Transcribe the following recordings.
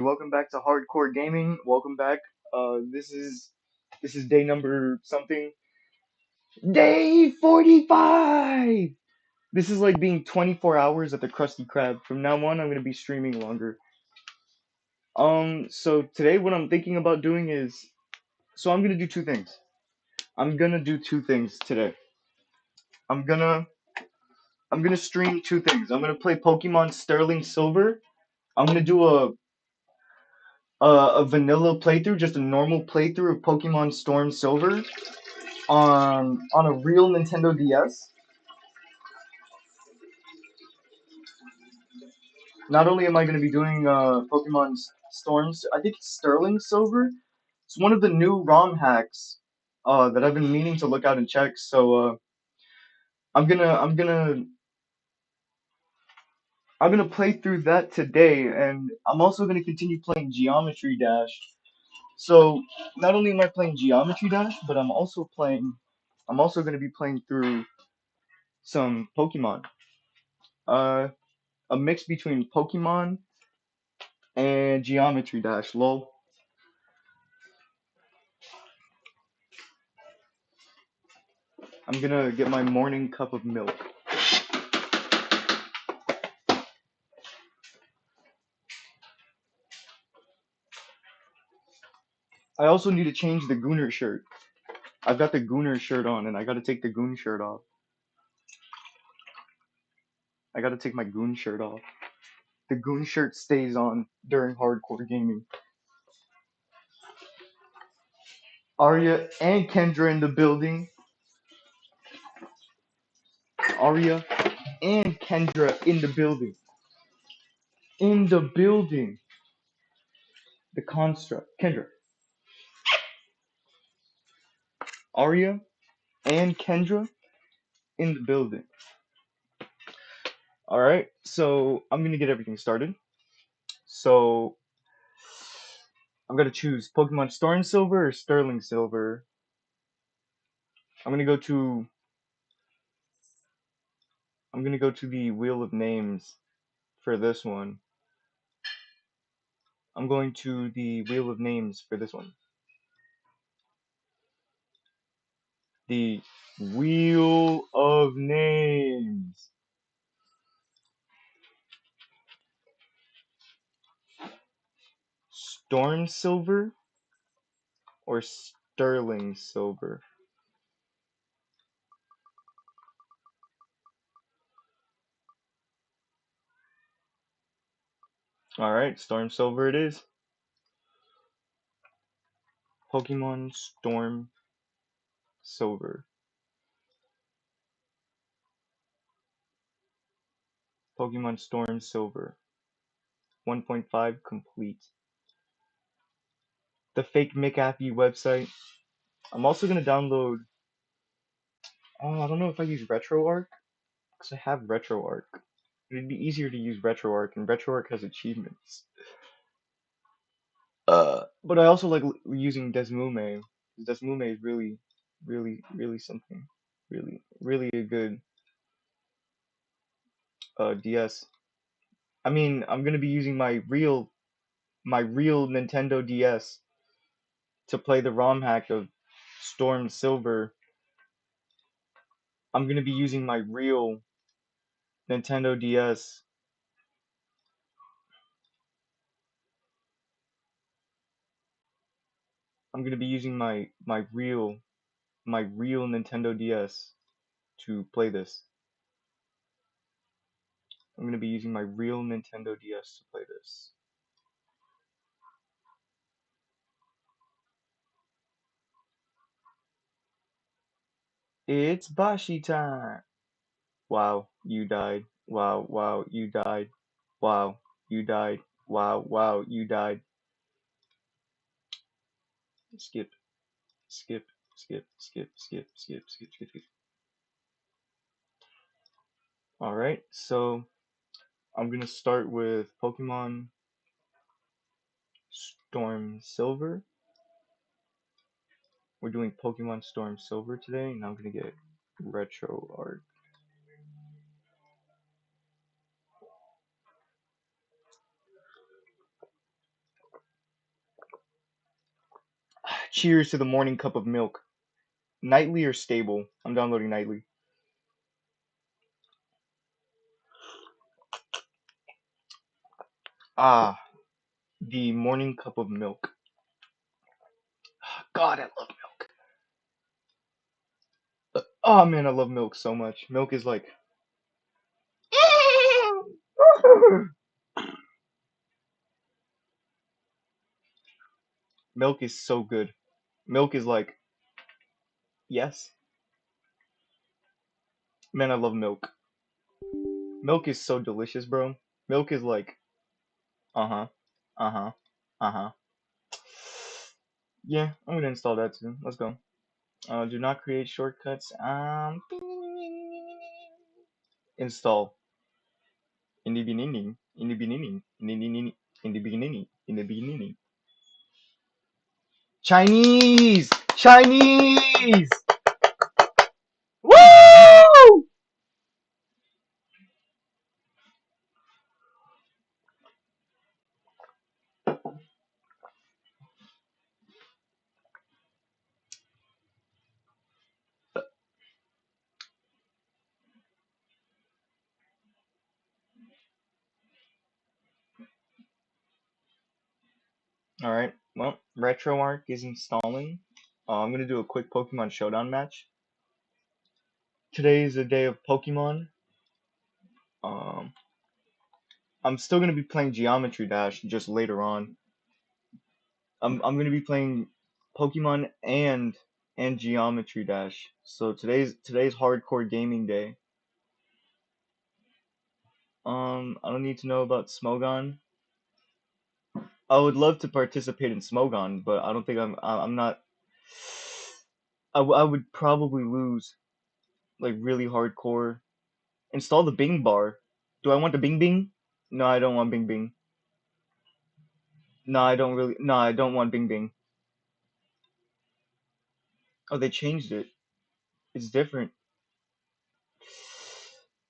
Welcome back to Hardcore Gaming. Welcome back. This is day number something. Day 45. This is like being 24 hours at the Krusty Krab. From now on, I'm gonna be streaming longer. So today what I'm thinking about doing is, I'm gonna do two things. I'm gonna do two things today. I'm gonna I'm gonna stream two things. I'm gonna play Pokemon Sterling Silver. I'm gonna do a vanilla playthrough, just a normal playthrough of Pokemon Storm Silver on a real Nintendo DS. Not only am I going to be doing Pokemon Storms, I think it's Sterling Silver. It's one of the new ROM hacks that I've been meaning to look out and check. So I'm gonna play through that today, and I'm also gonna continue playing Geometry Dash. So not only am I playing Geometry Dash, but I'm also gonna be playing through some Pokemon. Uh, a mix between Pokemon and Geometry Dash. Lol. I'm gonna get my morning cup of milk. I also need to change the Gooner shirt. I've got the Gooner shirt on, and I gotta take the Goon shirt off. I gotta take my Goon shirt off. The Goon shirt stays on during hardcore gaming. Arya and Kendra in the building. Arya and Kendra in the building. In the building. The construct. Kendra. Arya and Kendra in the building. Alright, so I'm gonna get everything started. So I'm gonna choose Pokemon Storm Silver or Sterling Silver. I'm gonna go to the Wheel of Names for this one. I'm going to the Wheel of Names for this one. The Wheel of Names. Storm Silver or Sterling Silver? Alright, Storm Silver it is. Pokemon Storm Silver. Pokemon Storm Silver. 1.5 complete. The fake McAfee website. I'm also gonna download. Oh, I don't know if I use RetroArch because I have RetroArch. It'd be easier to use RetroArch, and RetroArch has achievements. But I also like using Desmume. Desmume is really, really, really something. Really, really a good DS. I mean, I'm gonna be using my real Nintendo DS to play the ROM hack of Storm Silver. I'm gonna be using my real Nintendo DS. I'm gonna be using my real Nintendo DS to play this. I'm gonna be using my real Nintendo DS to play this. It's Bashi time! Wow, you died. Wow, wow, you died. Wow, you died. Wow, wow, you died. Skip, skip, skip, skip, skip, skip, skip, skip, skip. Alright, so I'm gonna start with Pokemon Storm Silver. We're doing Pokemon Storm Silver today, and I'm gonna get RetroArch. Cheers to the morning cup of milk. Nightly or stable? I'm downloading nightly. Ah, the morning cup of milk. God, I love milk. Oh man, I love milk so much. Milk is like. Milk is so good. Milk is like, yes. Man, I love milk. Milk is so delicious, bro. Milk is like, uh huh, uh huh, uh huh. Yeah, I'm gonna install that soon. Let's go. Do not create shortcuts. Install in the beginning. In the beginning. In the beginning. In the beginning. In the beginning. Chinese. Chinese. Woo! All right. Well, RetroArch is installing. I'm gonna do a quick Pokemon Showdown match. Today is the day of Pokemon. Um, I'm still gonna be playing Geometry Dash just later on. I'm gonna be playing Pokemon and Geometry Dash. So today's hardcore gaming day. I don't need to know about Smogon. I would love to participate in Smogon, but I don't think I'm not. I would probably lose like really hardcore. Install the Bing bar. Do I want the Bing Bing? No, I don't want Bing Bing. No, I don't really. No, I don't want Bing Bing. Oh, they changed it. It's different.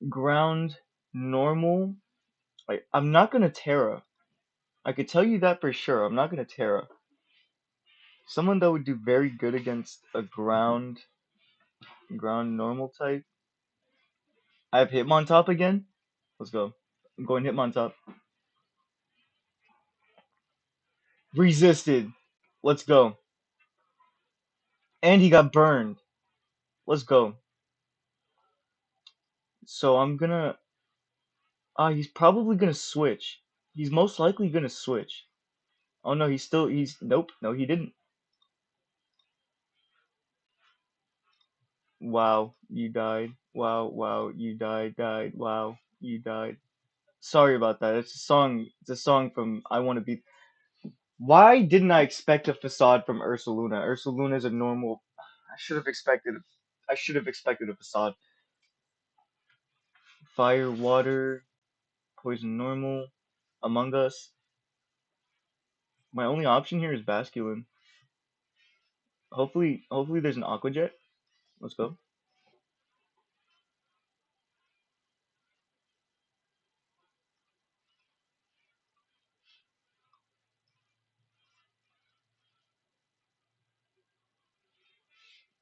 Ground normal. Like I'm not gonna Terra. I could tell you that for sure. I'm not gonna Terra. Someone that would do very good against a ground normal type. I have Hitmontop again. Let's go. I'm going Hitmontop. Resisted. Let's go. And he got burned. Let's go. So I'm gonna. He's probably gonna switch. He's most likely gonna switch. Oh no, he's nope, no he didn't. Wow, you died. Wow, you died. Wow, you died. Sorry about that. It's a song from I Wanna Be. Why didn't I expect a facade from Ursaluna? Ursaluna is a normal. I should have expected. I should have expected a facade. Fire, water, poison, normal, Among Us. My only option here is Basculin. Hopefully there's an Aqua Jet. Let's go.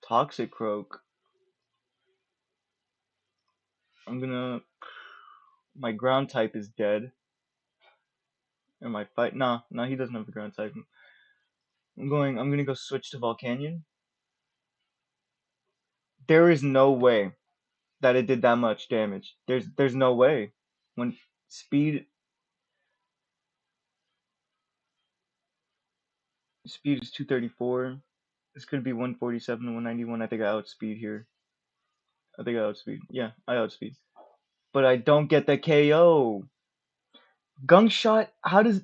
Toxicroak. I'm gonna. My ground type is dead. And my fight. Nah, he doesn't have the ground type. I'm gonna go switch to Volcanion. There is no way that it did that much damage. There's no way. When speed is 234. This could be 147 to 191. I think I outspeed here. I think I outspeed. Yeah, I outspeed. But I don't get the KO. Gunk shot. How does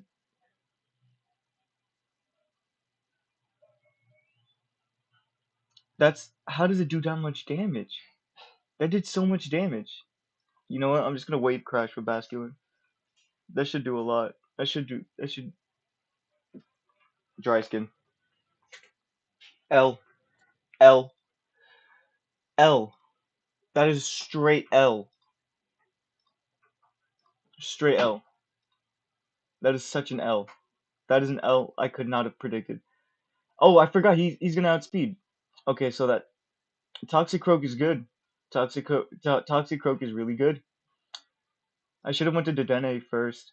it do that much damage? That did so much damage. You know what? I'm just gonna wave crash with Basculin. That should do a lot. That should dry skin. L L L. That is straight L. Straight L. That is such an L. That is an L I could not have predicted. Oh, I forgot he's gonna outspeed. Okay, so that Toxicroak is good. Toxicroak is really good. I should have went to Dedenne first.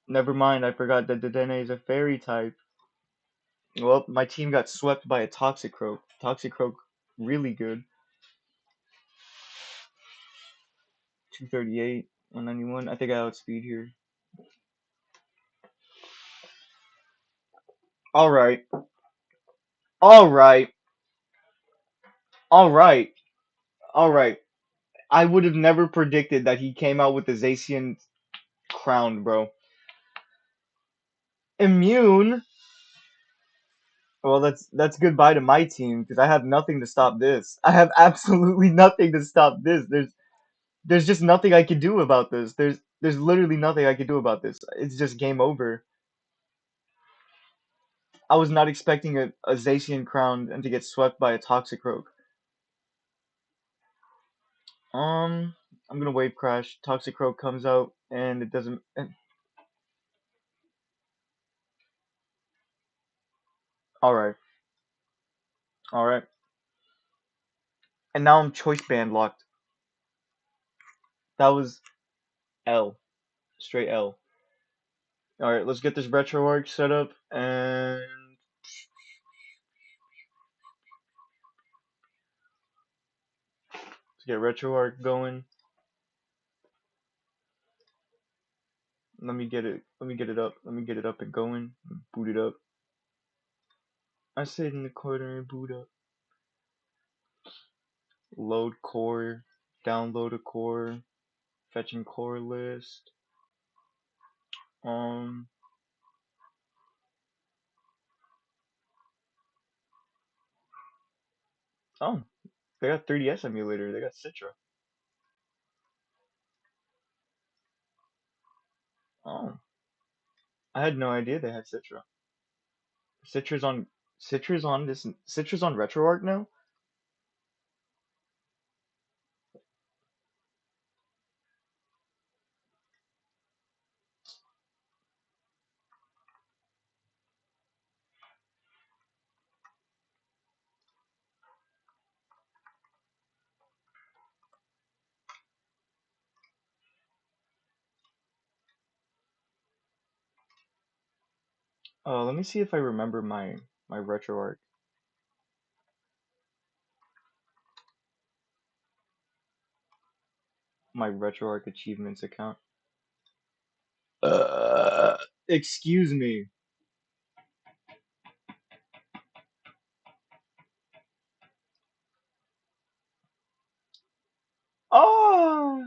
Never mind, I forgot that Dedenne is a fairy type. Well, my team got swept by a Toxicroak. Toxicroak, really good. 238, 191. I think I outspeed here. Alright. Alright. Alright. Alright. I would have never predicted that he came out with the Zacian crown, bro. Immune? Well, that's goodbye to my team because I have nothing to stop this. I have absolutely nothing to stop this. There's just nothing I can do about this. There's literally nothing I can do about this. It's just game over. I was not expecting a Zacian crown and to get swept by a Toxicroak. I'm gonna wave crash. Toxicroak comes out and it doesn't. All right, all right. And now I'm choice band locked. That was L, straight L. All right, let's get this retro arc set up and let's get retro arc going. Let me get it. Let me get it up. Let me get it up and going. Boot it up. I sit in the corner and boot up. Load core. Download a core. Fetching core list. Um. Oh, they got 3DS emulator. They got Citra. Oh, I had no idea they had Citra. Citra's on. Citra's on this. Citra's on RetroArch now. Let me see if I remember my RetroArch my RetroArch achievements account. Uh, excuse me. Oh.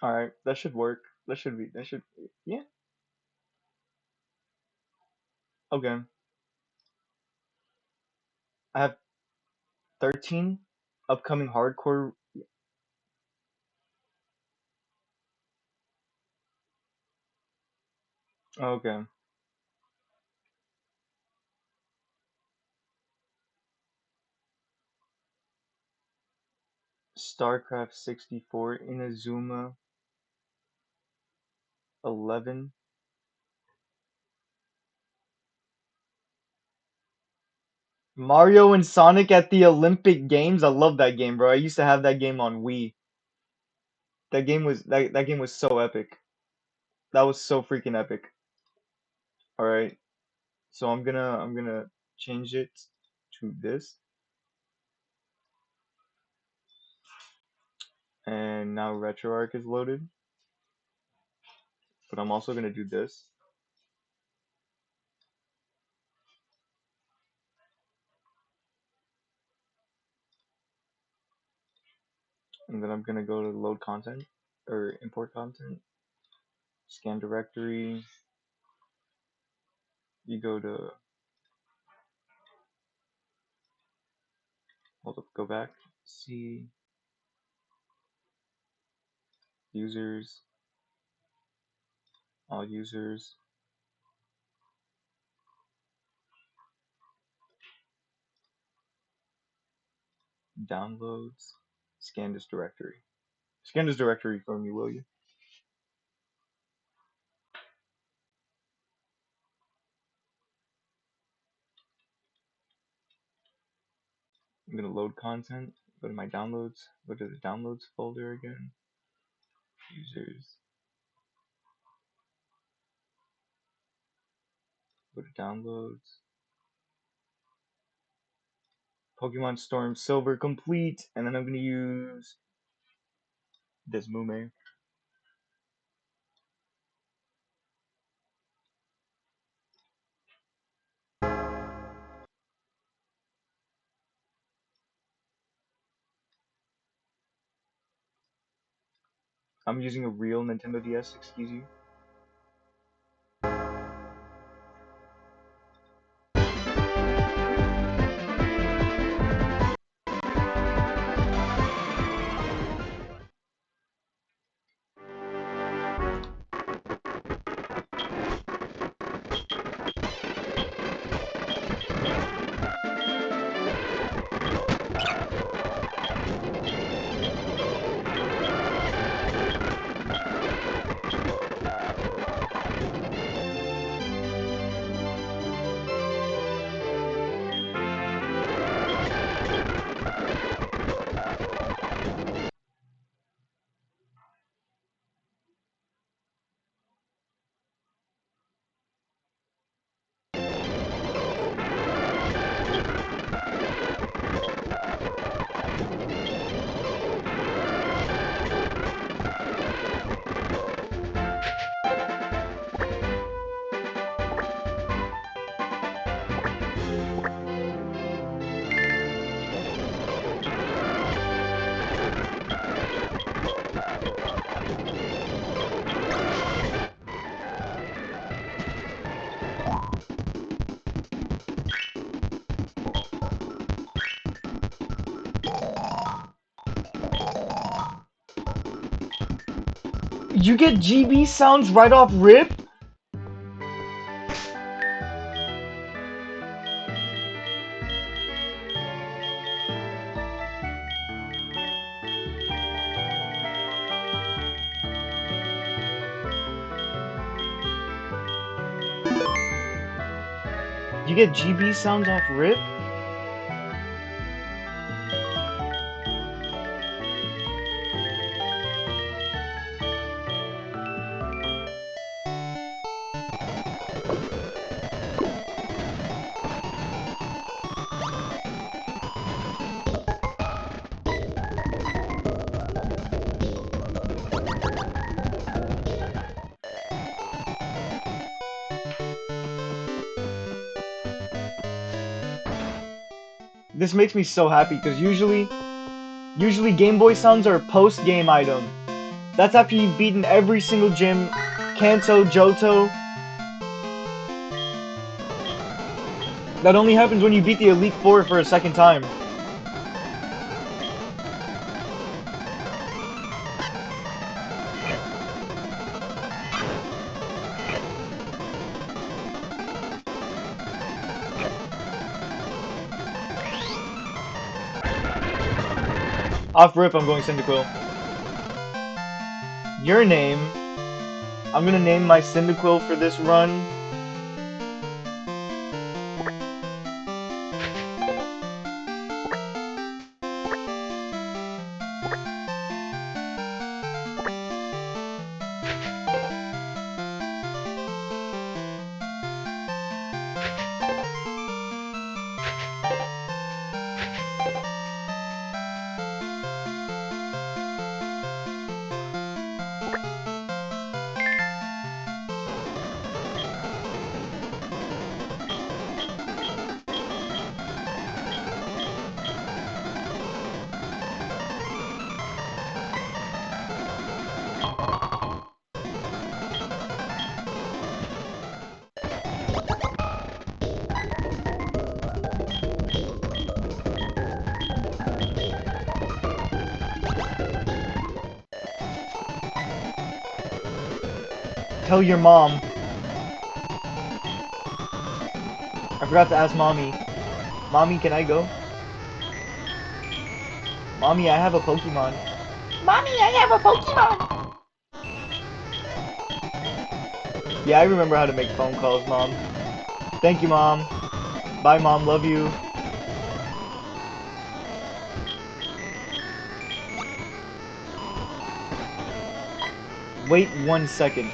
All right, that should work. That should be. That should. Yeah. Okay. I have 13 upcoming hardcore. Okay. StarCraft 64, Inazuma 11. Mario and Sonic at the Olympic Games. I love that game, bro. I used to have that game on Wii. That game was so epic. That was so freaking epic. All right. So I'm gonna change it to this, and now RetroArch is loaded. But I'm also gonna do this, and then I'm gonna go to load content or import content, scan directory. You go to hold up, go back, see users, all users, Downloads. Scan this directory. Scan this directory for me, will you? I'm gonna load content. Go to my downloads. Go to the downloads folder again. Users. Go to downloads. Pokemon Storm Silver complete. And then I'm gonna use Desmume. I'm using a real Nintendo DS, excuse you. You get GB sounds right off rip? You get GB sounds off rip? This makes me so happy because usually Game Boy sounds are a post-game item. That's after you've beaten every single gym, Kanto, Johto. That only happens when you beat the Elite Four for a second time. Off rip, I'm going Cyndaquil. Your name. I'm gonna name my Cyndaquil for this run. Tell your mom. I forgot to ask mommy. Mommy, can I go? Mommy, I have a Pokemon. Mommy, I have a Pokemon! Yeah, I remember how to make phone calls, Mom. Thank you, Mom. Bye, Mom. Love you. Wait 1 second.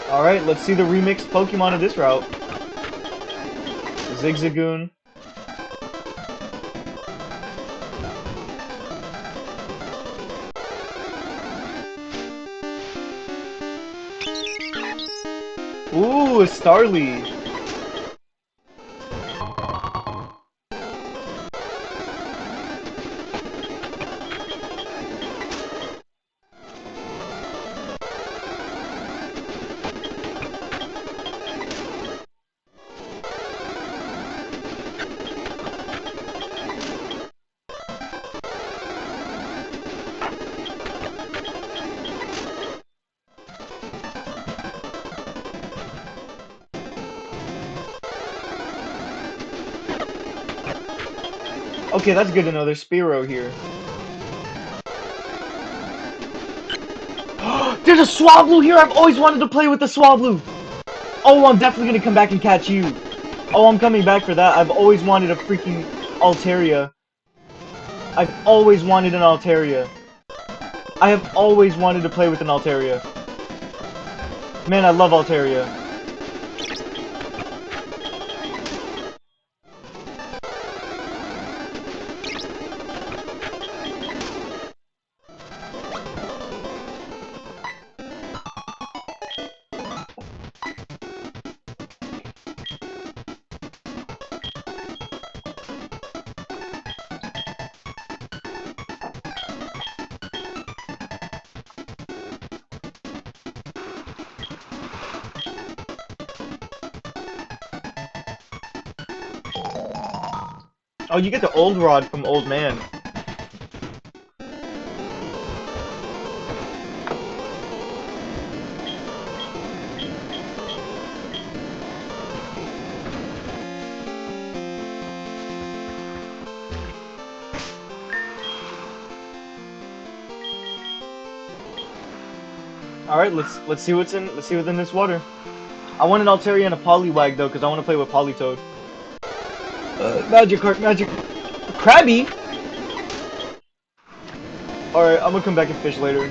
Alright, let's see the remixed Pokemon of this route. Zigzagoon. Ooh, a Starly. Okay, that's good to know. There's Spearow here. There's a Swablu here! I've always wanted to play with the Swablu! Oh, I'm definitely gonna come back and catch you. Oh, I'm coming back for that. I've always wanted a freaking Altaria. I've always wanted an Altaria. I have always wanted to play with an Altaria. Man, I love Altaria. Oh, you get the old rod from Old Man. All right, let's see what's in this water. I want an Altaria and a Poliwag though, because I want to play with Politoed. Magikarp, Magic, Krabby. All right, I'm gonna come back and fish later.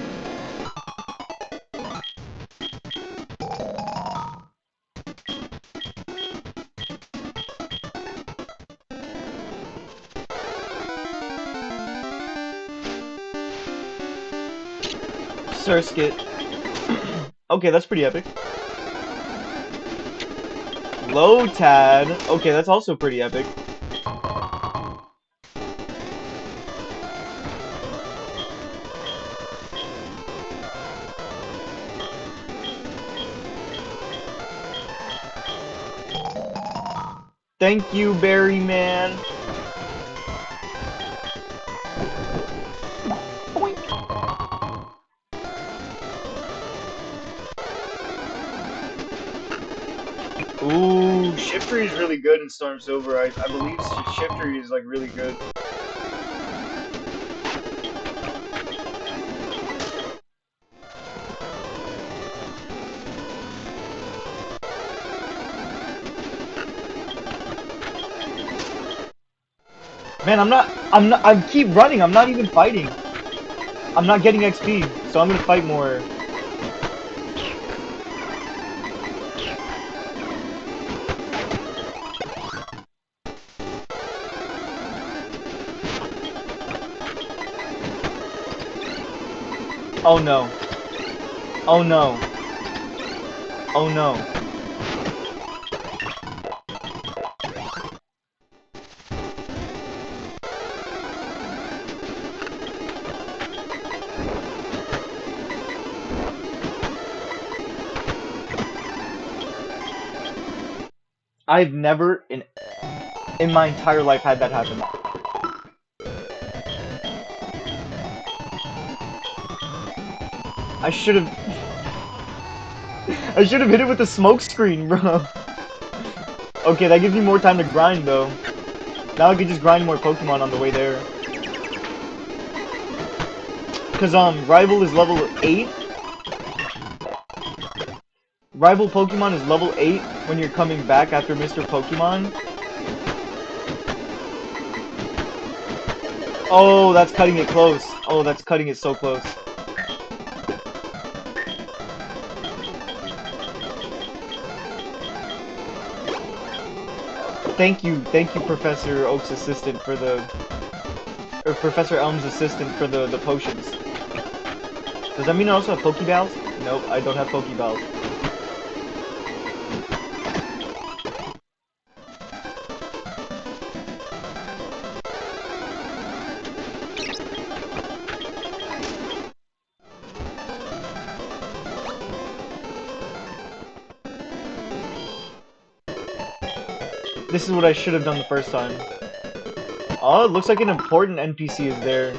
Surskit. Okay, that's pretty epic. Lotad. Okay, that's also pretty epic. Thank you, Berry Man. Ooh, Shiftry is really good in Storm Silver. I believe Shiftry is like really good. Man, I keep running. I'm not even fighting. I'm not getting XP, so I'm gonna fight more. Oh no. Oh no. Oh no. I've never in my entire life had that happen. I should have. I should have hit it with the smoke screen, bro. Okay, that gives me more time to grind, though. Now I can just grind more Pokemon on the way there. Cause Rival is level 8. Rival Pokemon is level 8 when you're coming back after Mr. Pokemon. Oh, that's cutting it close. Oh, that's cutting it so close. Thank you, Professor Oak's assistant for the, or Professor Elm's assistant for the potions. Does that mean I also have Pokeballs? Nope, I don't have Pokeballs. This is what I should have done the first time. Oh, it looks like an important NPC is there.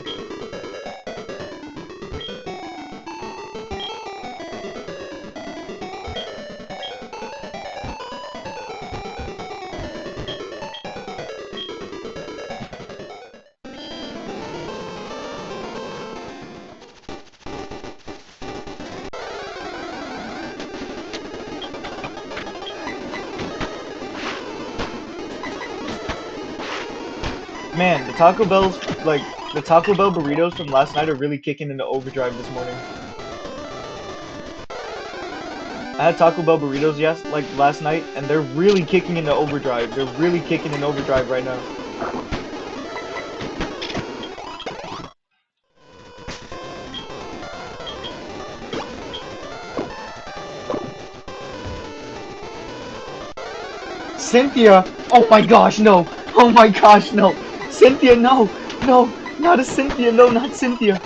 Man, the Taco Bell's, like, the Taco Bell burritos from last night are really kicking into overdrive this morning. I had Taco Bell burritos last night, and they're really kicking into overdrive. They're really kicking in overdrive right now. Cynthia! Oh my gosh, no! Oh my gosh, no! Cynthia, no! No! Not a Cynthia! No, not Cynthia!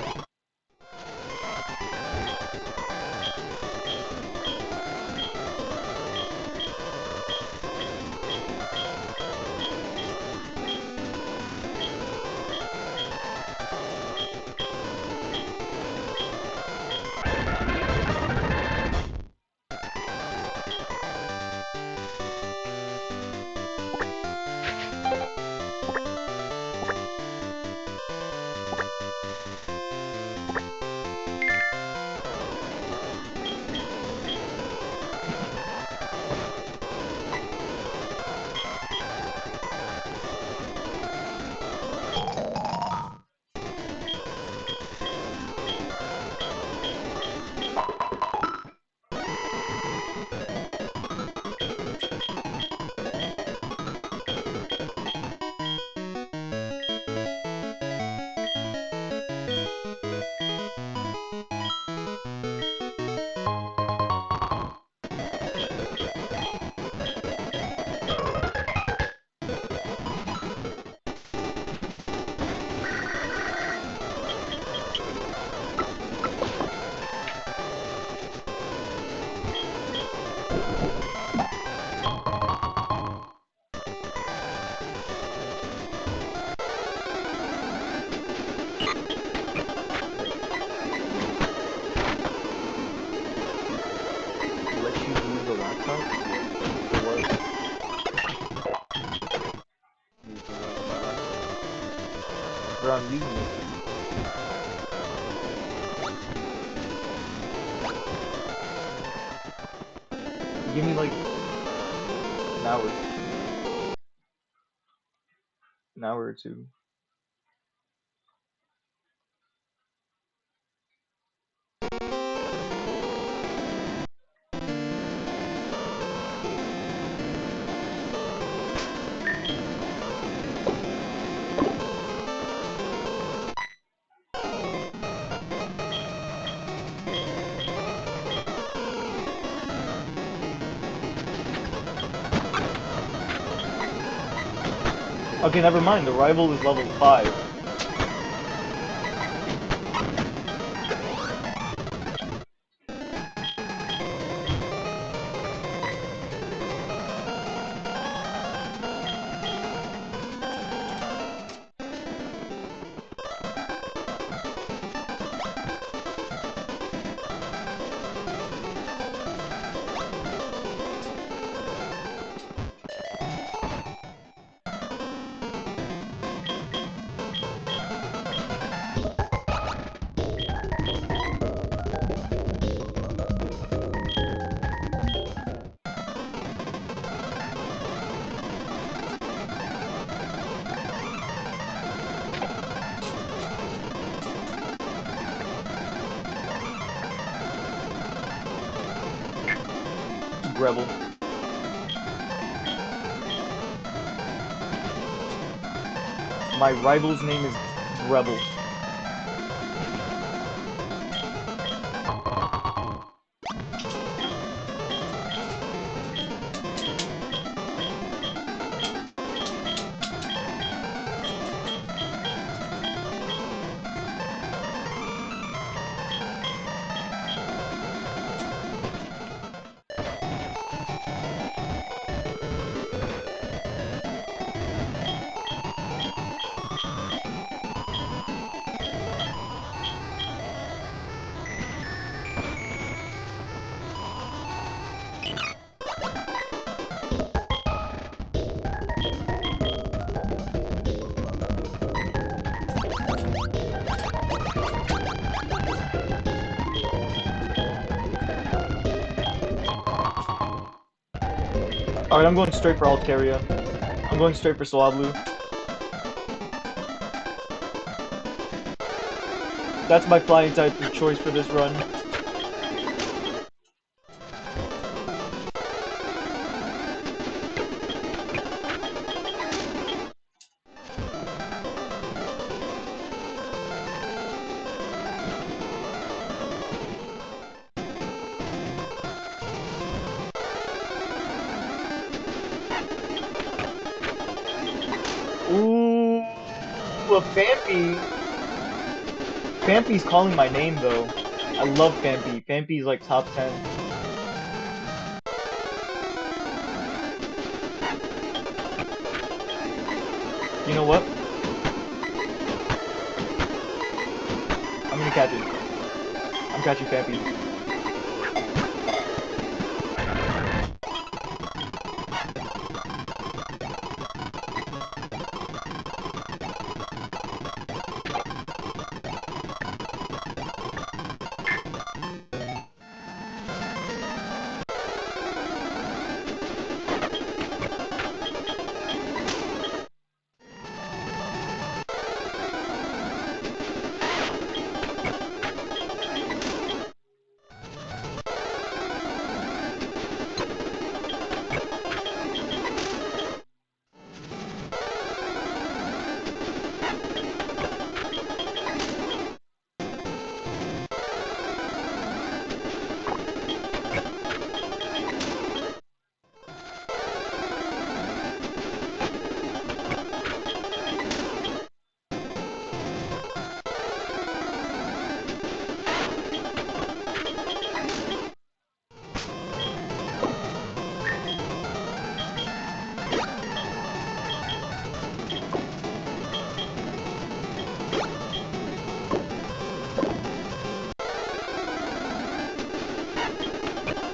Bro, I'm using it. Give me like an hour or two. Okay, never mind. The rival is level 5. Rebel. My rival's name is Rebel. Alright, I'm going straight for Altaria. I'm going straight for Swablu. That's my flying type of choice for this run. Ooh, a Phanpy. Phanpy's calling my name though. I love Phanpy. Phanpy's like top 10. You know what? I'm gonna catch it. I'm catching Phanpy.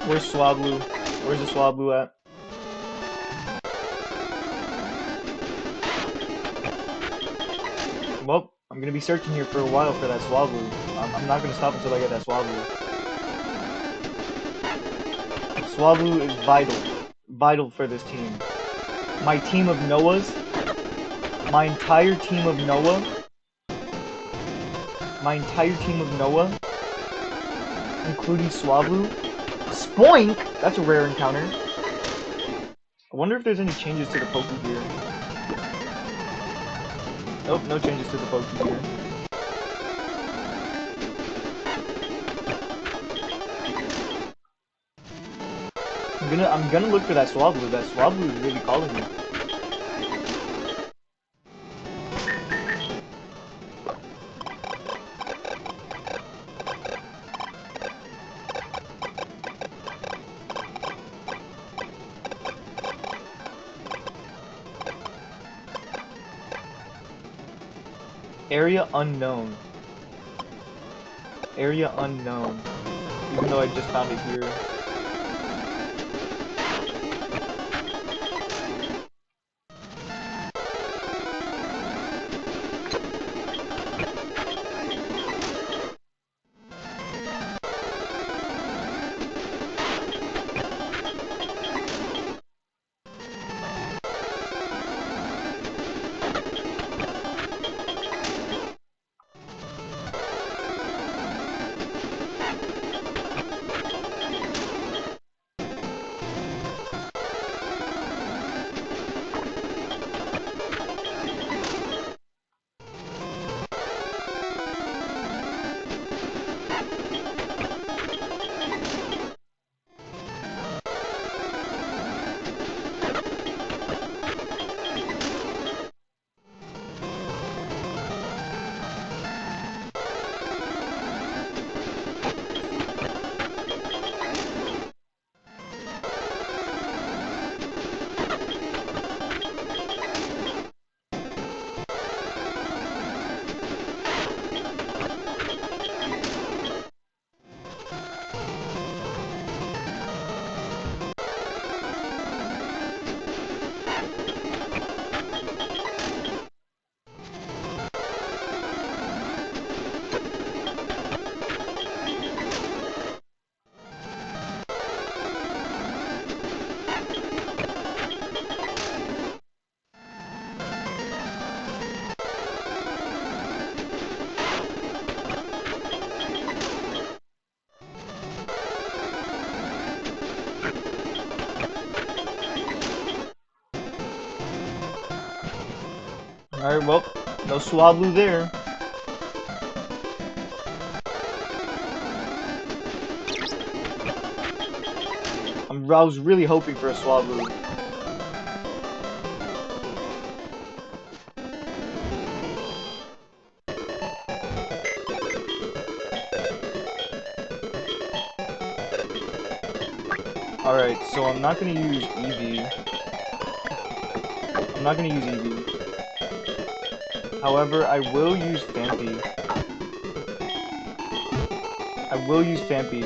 Where's Swablu? Where's the Swablu at? Well, I'm gonna be searching here for a while for that Swablu. I'm not gonna stop until I get that Swablu. Swablu is vital. Vital for this team. My team of Noahs. My entire team of Noah. My entire team of Noah. Including Swablu. Spoink! That's a rare encounter. I wonder if there's any changes to the Poké Gear. Nope, no changes to the Poké Gear. I'm gonna look for that Swablu. That Swablu is really calling me. Area unknown. Area unknown. Even though I just found it here. Alright, well, no Swablu there. I was really hoping for a Swablu. Alright, so I'm not gonna use Eevee. I'm not gonna use Eevee. However, I will use Phanpy. I will use Phanpy.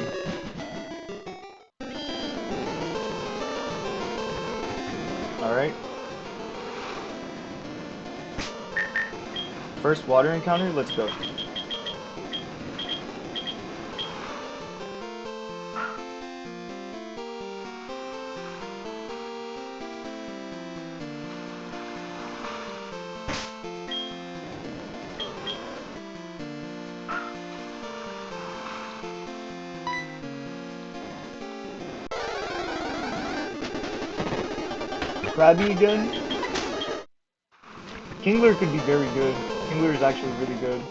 Alright. First water encounter, let's go. Krabby again? Kingler could be very good. Kingler is actually really good.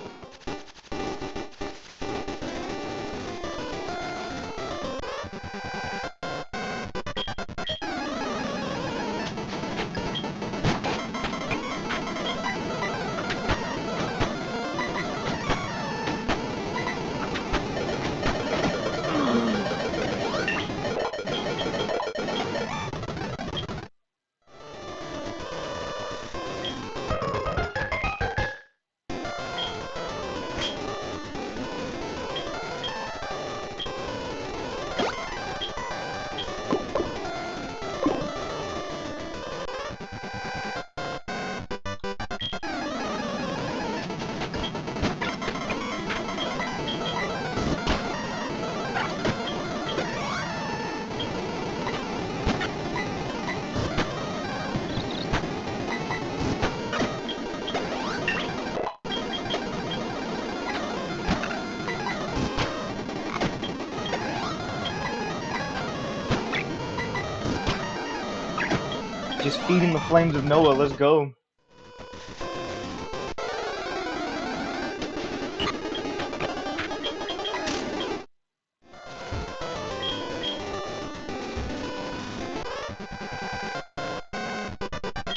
Just feeding the flames of Noah, let's go.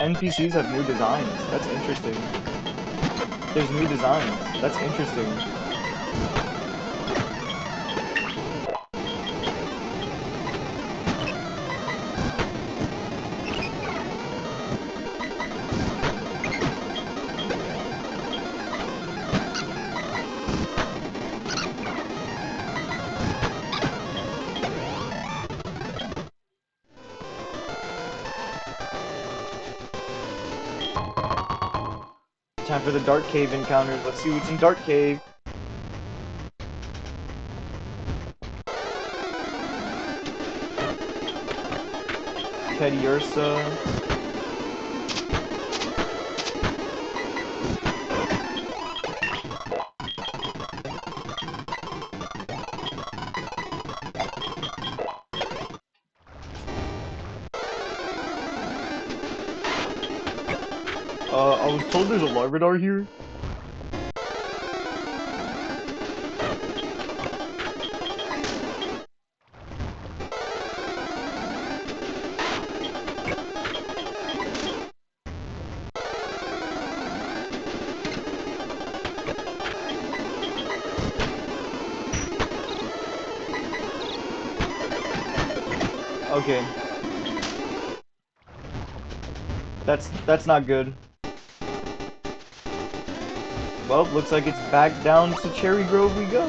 NPCs have new designs. That's interesting. There's new designs. That's interesting. Time for the Dark Cave encounters. Let's see what's in Dark Cave. Teddiursa. I was told there's a Larvitar here. Okay. That's not good. Well, looks like it's back down to Cherry Grove we go.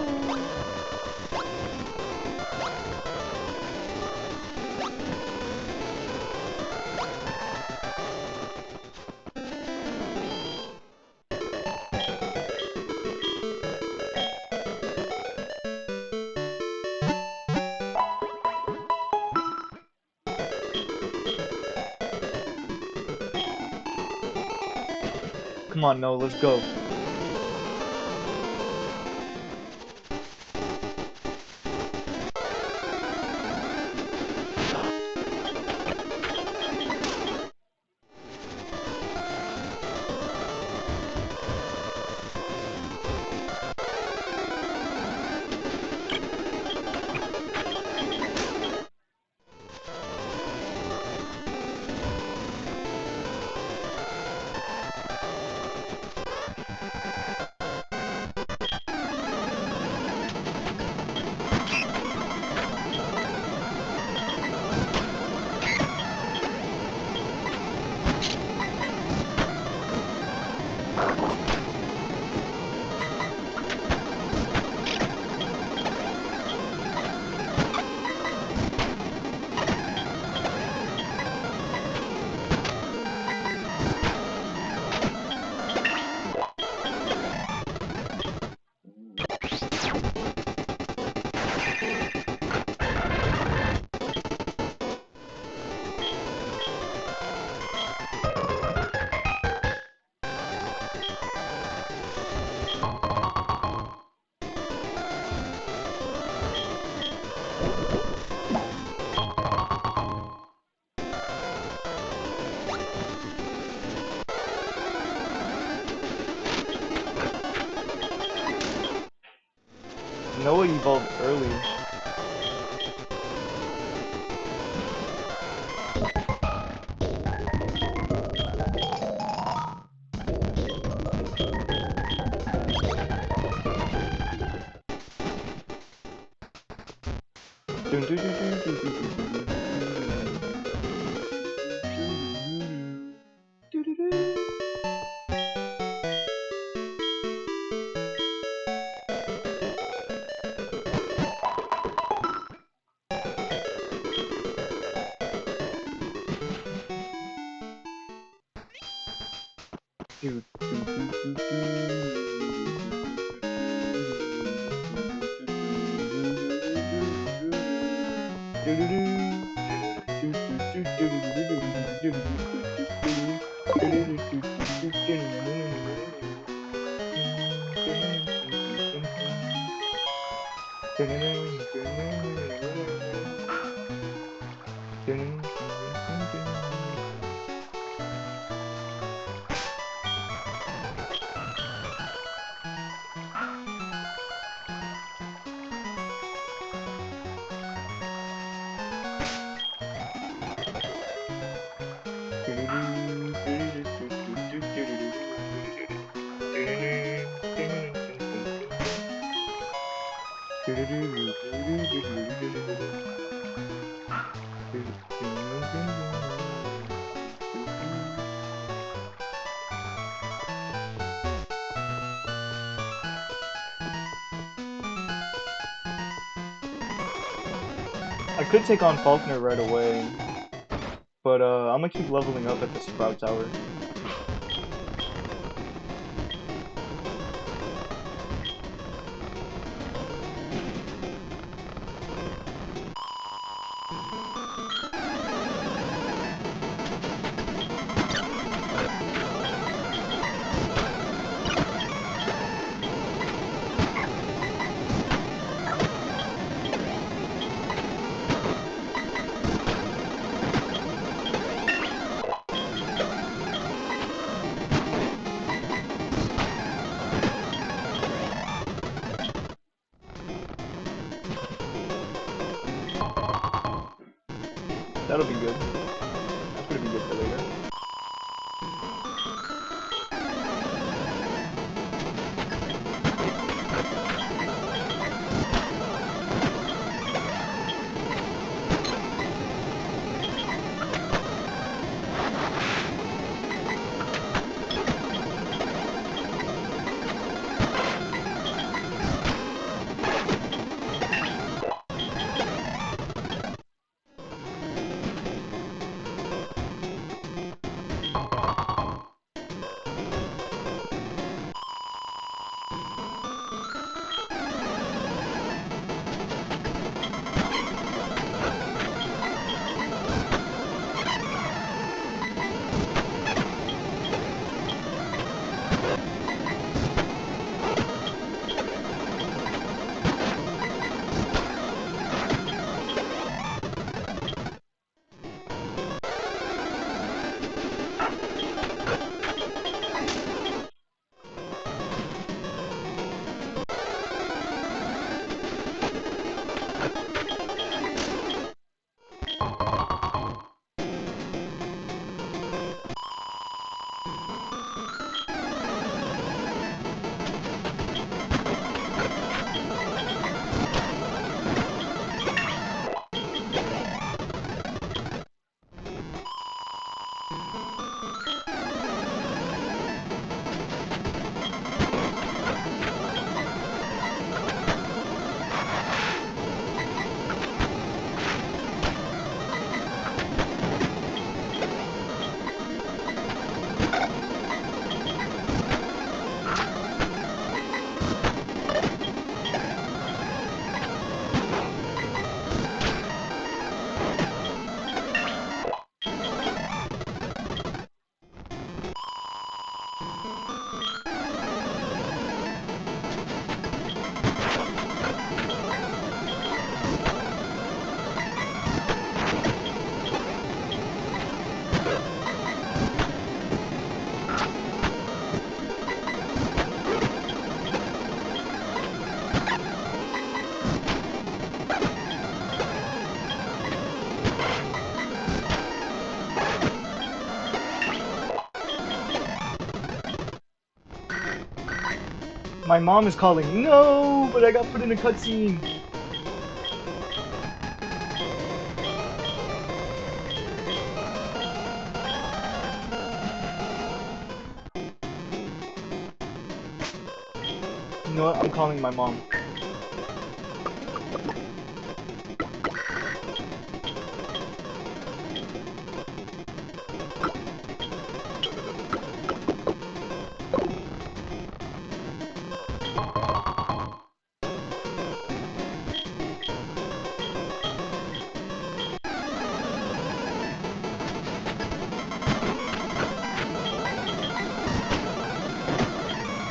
Come on, no, let's go. Noah evolved early. I could take on Faulkner right away, but I'm gonna keep leveling up at the Sprout Tower. That'll be good. That's gonna be good for later. My mom is calling. No, but I got put in a cutscene. You know what? I'm calling my mom.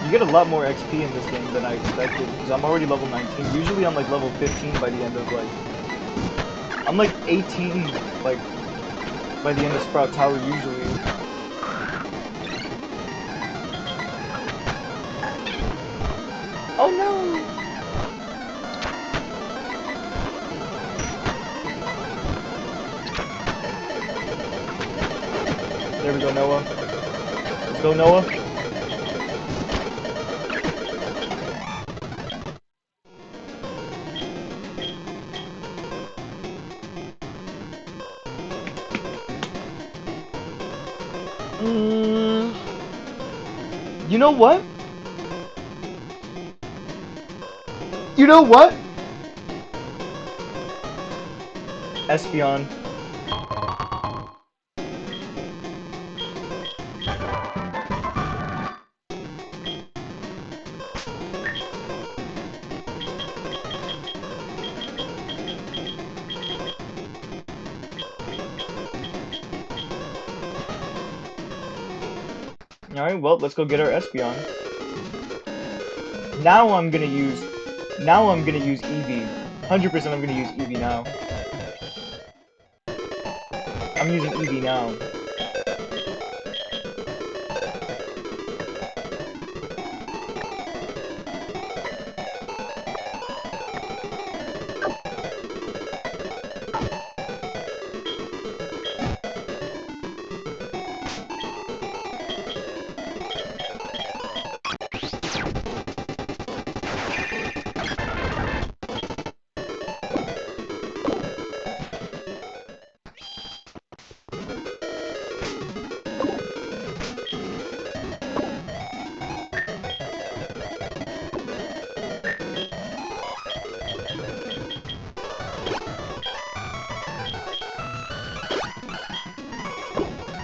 You get a lot more XP in this game than I expected, because I'm already level 19. Usually I'm like level 15 by the end of like... I'm like 18, like, by the end of Sprout Tower usually. Oh no! There we go, Noah. Let's go, Noah. You know what? You know what? Espeon. Alright, well, let's go get our Espeon. Now I'm gonna use Eevee. 100% I'm gonna use Eevee now. I'm using Eevee now.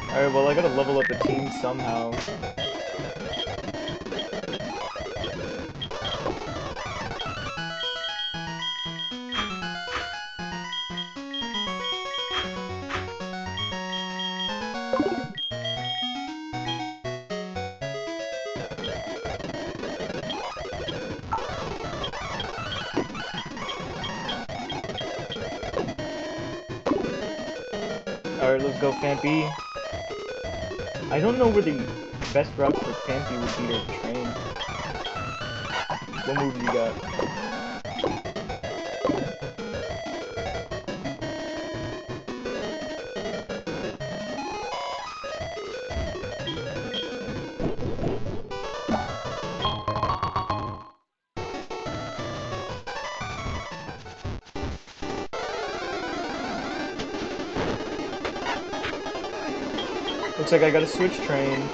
Alright, well, I gotta level up the team somehow. Alright, let's go, Phanpy. I don't know where the best route for Phanpy would be to train. What moves you got? Looks like I gotta switch train.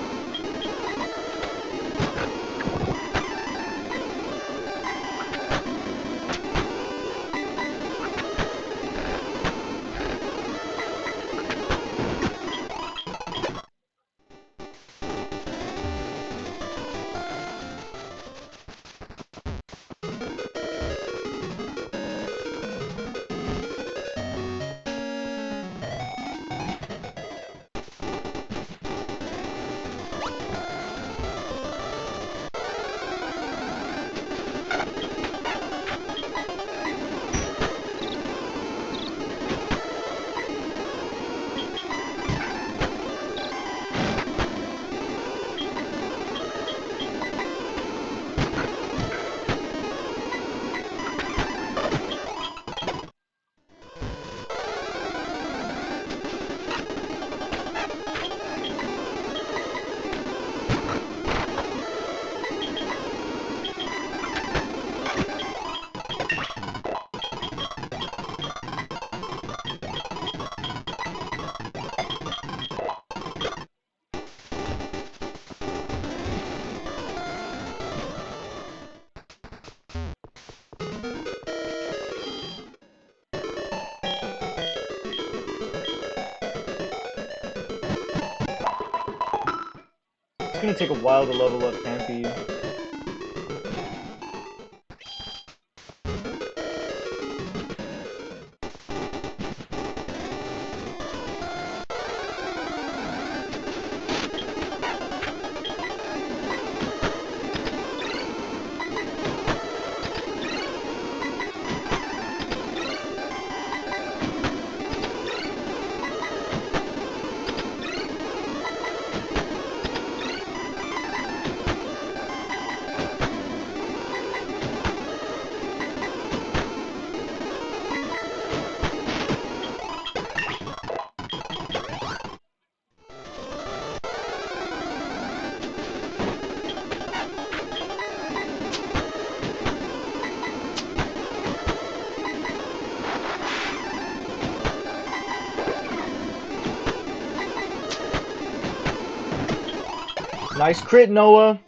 gonna take a while to level up Campy. Nice crit, Noah.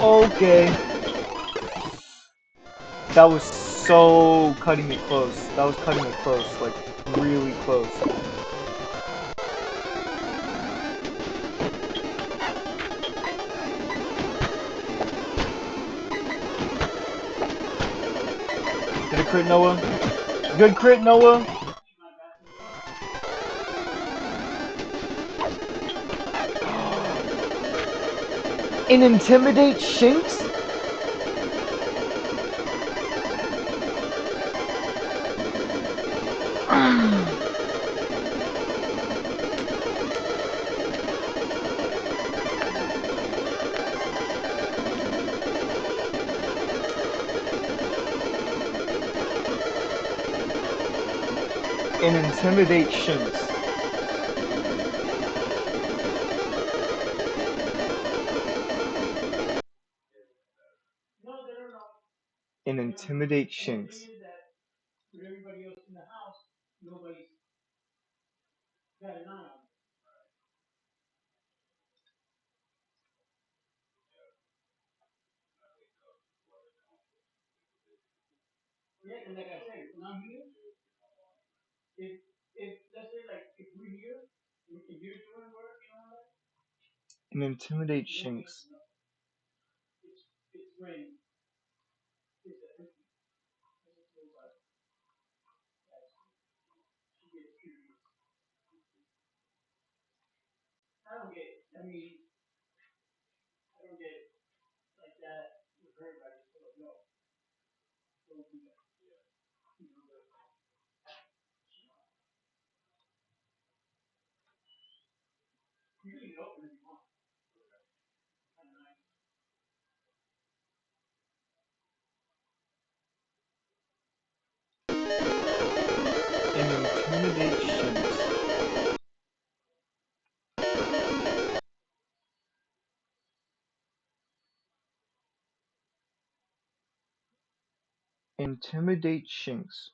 Okay. That was so cutting it close. That was cutting it close, like really close. Did it crit, Noah? Good crit, Noah. And intimidate Shinx? And intimidate Shinx. And intimidate Shinx. And intimidate Shinx. And intimidate Shinx. Intimidate Shinx.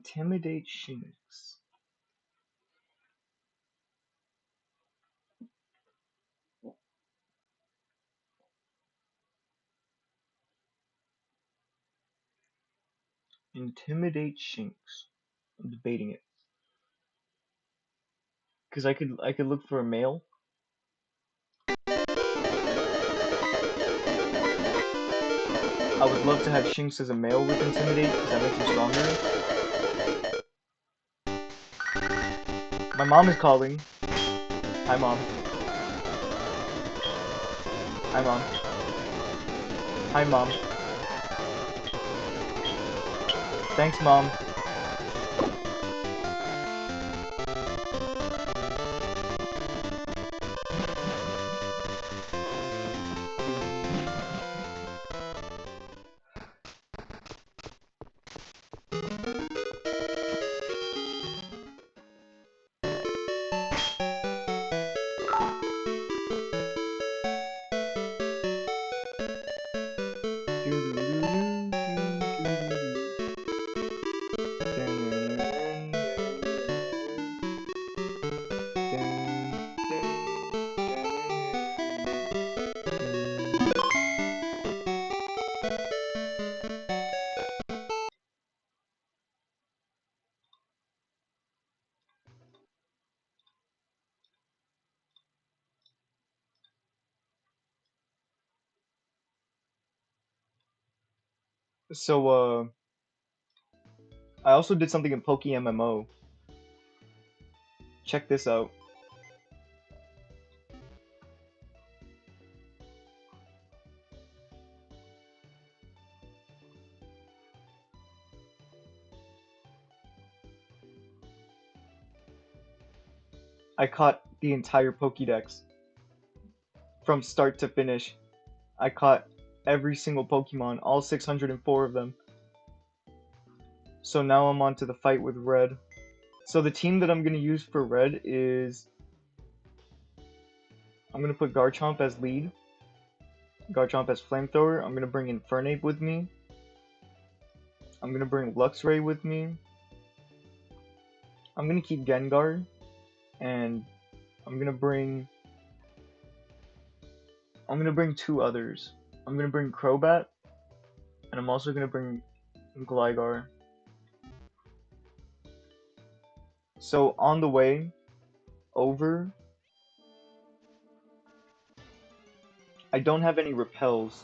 Intimidate Shinx. Intimidate Shinx. I'm debating it. Cause I could look for a male. I would love to have Shinx as a male with Intimidate, because that makes him stronger. My mom is calling. Hi, Mom. Hi, Mom. Hi, Mom. Thanks, Mom. So, I also did something in PokeMMO. Check this out. I caught the entire Pokédex. From start to finish. I caught every single Pokemon, all 604 of them. So now I'm on to the fight with Red. So the team that I'm going to use for Red is... I'm going to put Garchomp as lead. Garchomp as Flamethrower. I'm going to bring Infernape with me. I'm going to bring Luxray with me. I'm going to keep Gengar. And I'm going to bring two others. I'm going to bring Crobat. And I'm also going to bring Gligar. So on the way over, I don't have any repels.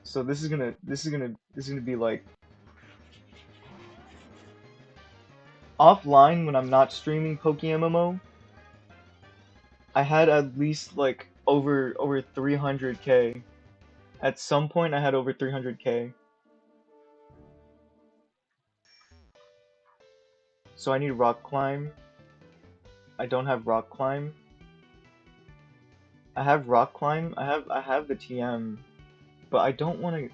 So this is gonna be like offline when I'm not streaming PokeMMO. I had at least like over 300k. At some point I had over 300k. So I need Rock Climb. I don't have Rock Climb. I have Rock Climb. I have the TM, but I don't want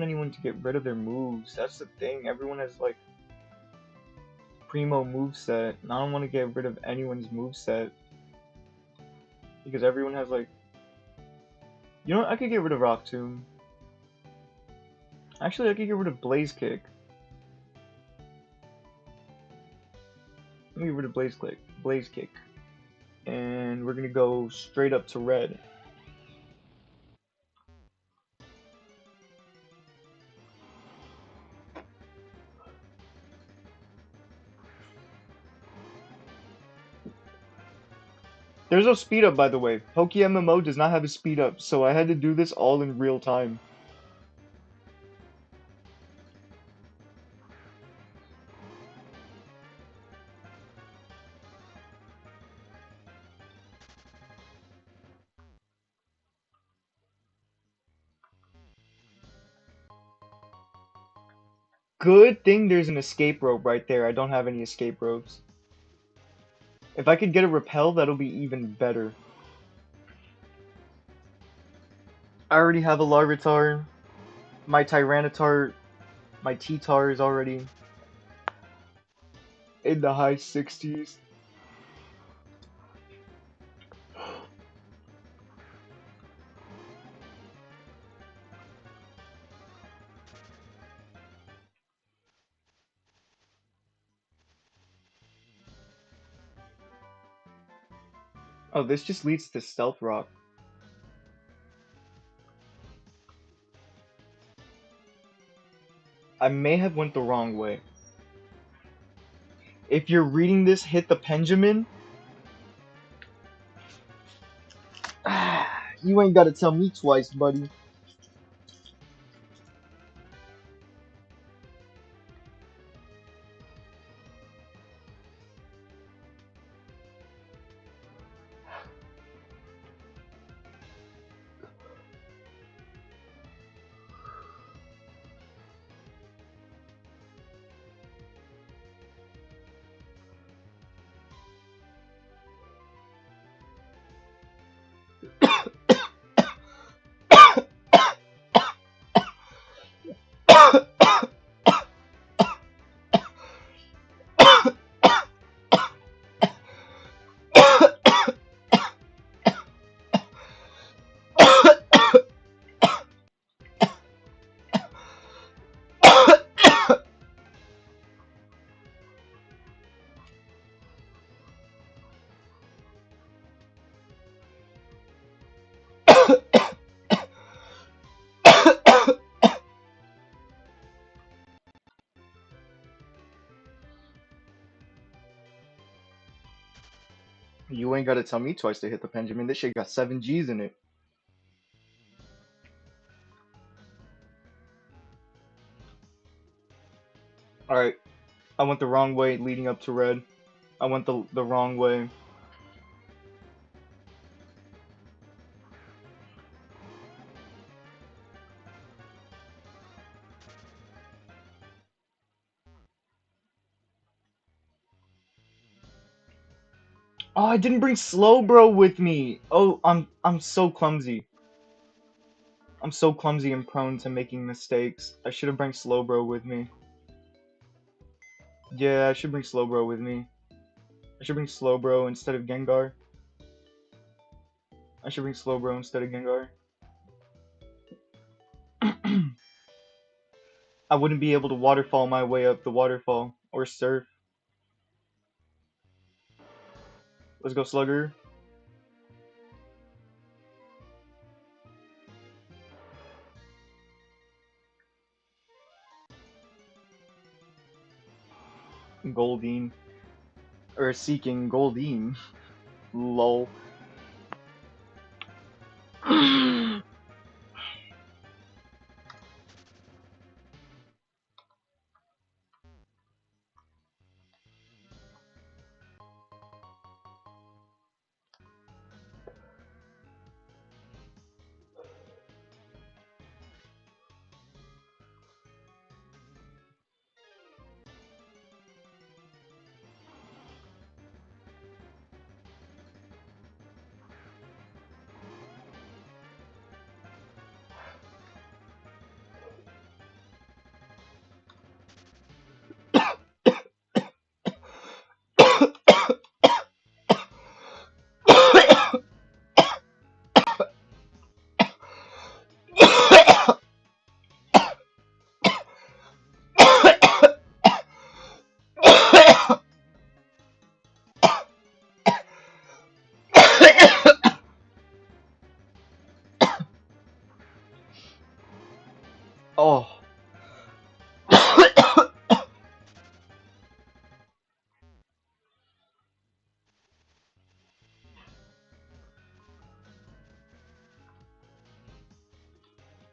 anyone to get rid of their moves. That's the thing. Everyone has like primo moveset, and I don't want to get rid of anyone's moveset. Because everyone has like... You know what? I could get rid of Rock Tomb. Actually, I could get rid of Blaze Kick. Let me get rid of Blaze Kick. And we're gonna go straight up to Red. There's no speed up, by the way. PokeMMO does not have a speed up, so I had to do this all in real time. Good thing there's an escape rope right there. I don't have any escape ropes. If I could get a repel, that'll be even better. I already have a Larvitar. My Tyranitar, my T-Tar is already in the high 60s. Oh, this just leads to Stealth Rock. I may have went the wrong way. If you're reading this, hit the Benjamin. You ain't gotta tell me twice, buddy. You ain't gotta tell me twice to hit the Benjamin. This shit got 7 G's in it. Alright, I went the wrong way leading up to red. I went the wrong way. Oh, I didn't bring Slowbro with me. Oh, I'm so clumsy. I'm so clumsy and prone to making mistakes. I should have brought Slowbro with me. Yeah, I should bring Slowbro with me. I should bring Slowbro instead of Gengar. I should bring Slowbro instead of Gengar. I wouldn't be able to waterfall my way up the waterfall. Or surf. Let's go, Slugger. Goldeen. Or seeking Goldeen. Lol. Oh.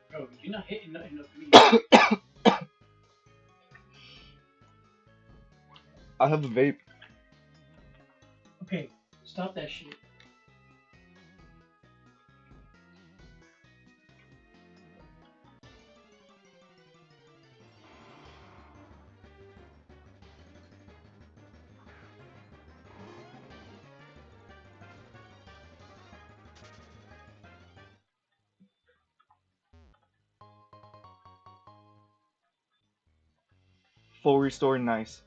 Bro, you're not hitting nothing up me. I have a vape. Okay, stop that shit. Full restore, nice.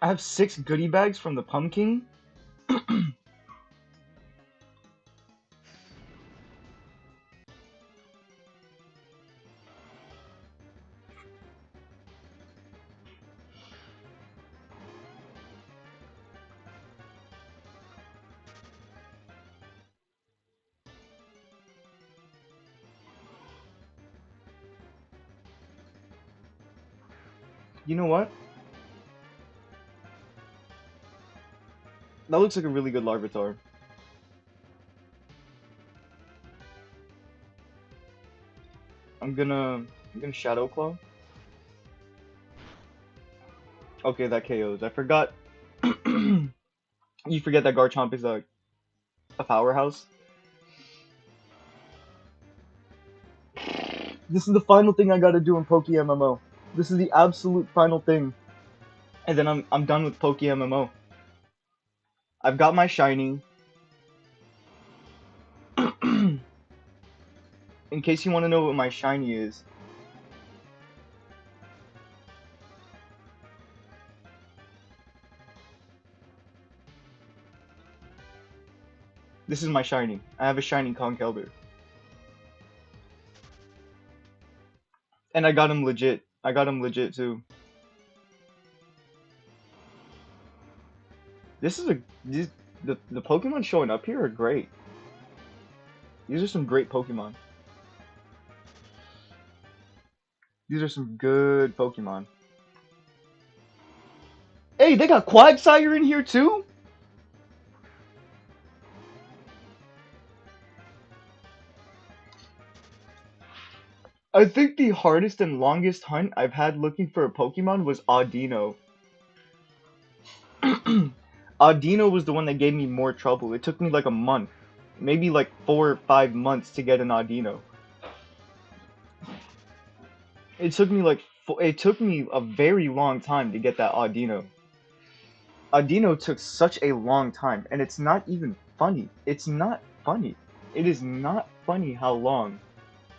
I have 6 goodie bags from the pumpkin. You know what? That looks like a really good Larvitar. I'm gonna Shadow Claw. Okay, that KOs. I forgot. You forget that Garchomp is a powerhouse. This is the final thing I gotta do in Poke MMO. This is the absolute final thing, and then I'm done with Poke MMO. I've got my shiny. In case you want to know what my shiny is, this is my shiny. I have a shiny Conkeldurr, and I got him legit. I got him legit too. This is a the Pokemon showing up here are great. These are some great Pokemon. These are some good Pokemon. Hey, they got Quagsire in here too? I think the hardest and longest hunt I've had looking for a Pokemon was Audino. Audino was the one that gave me more trouble. It took me like a month, maybe like 4 or 5 months to get an Audino. It took me like it took me a very long time to get that Audino. Audino took such a long time, and it's not even funny. It's not funny. It is not funny how long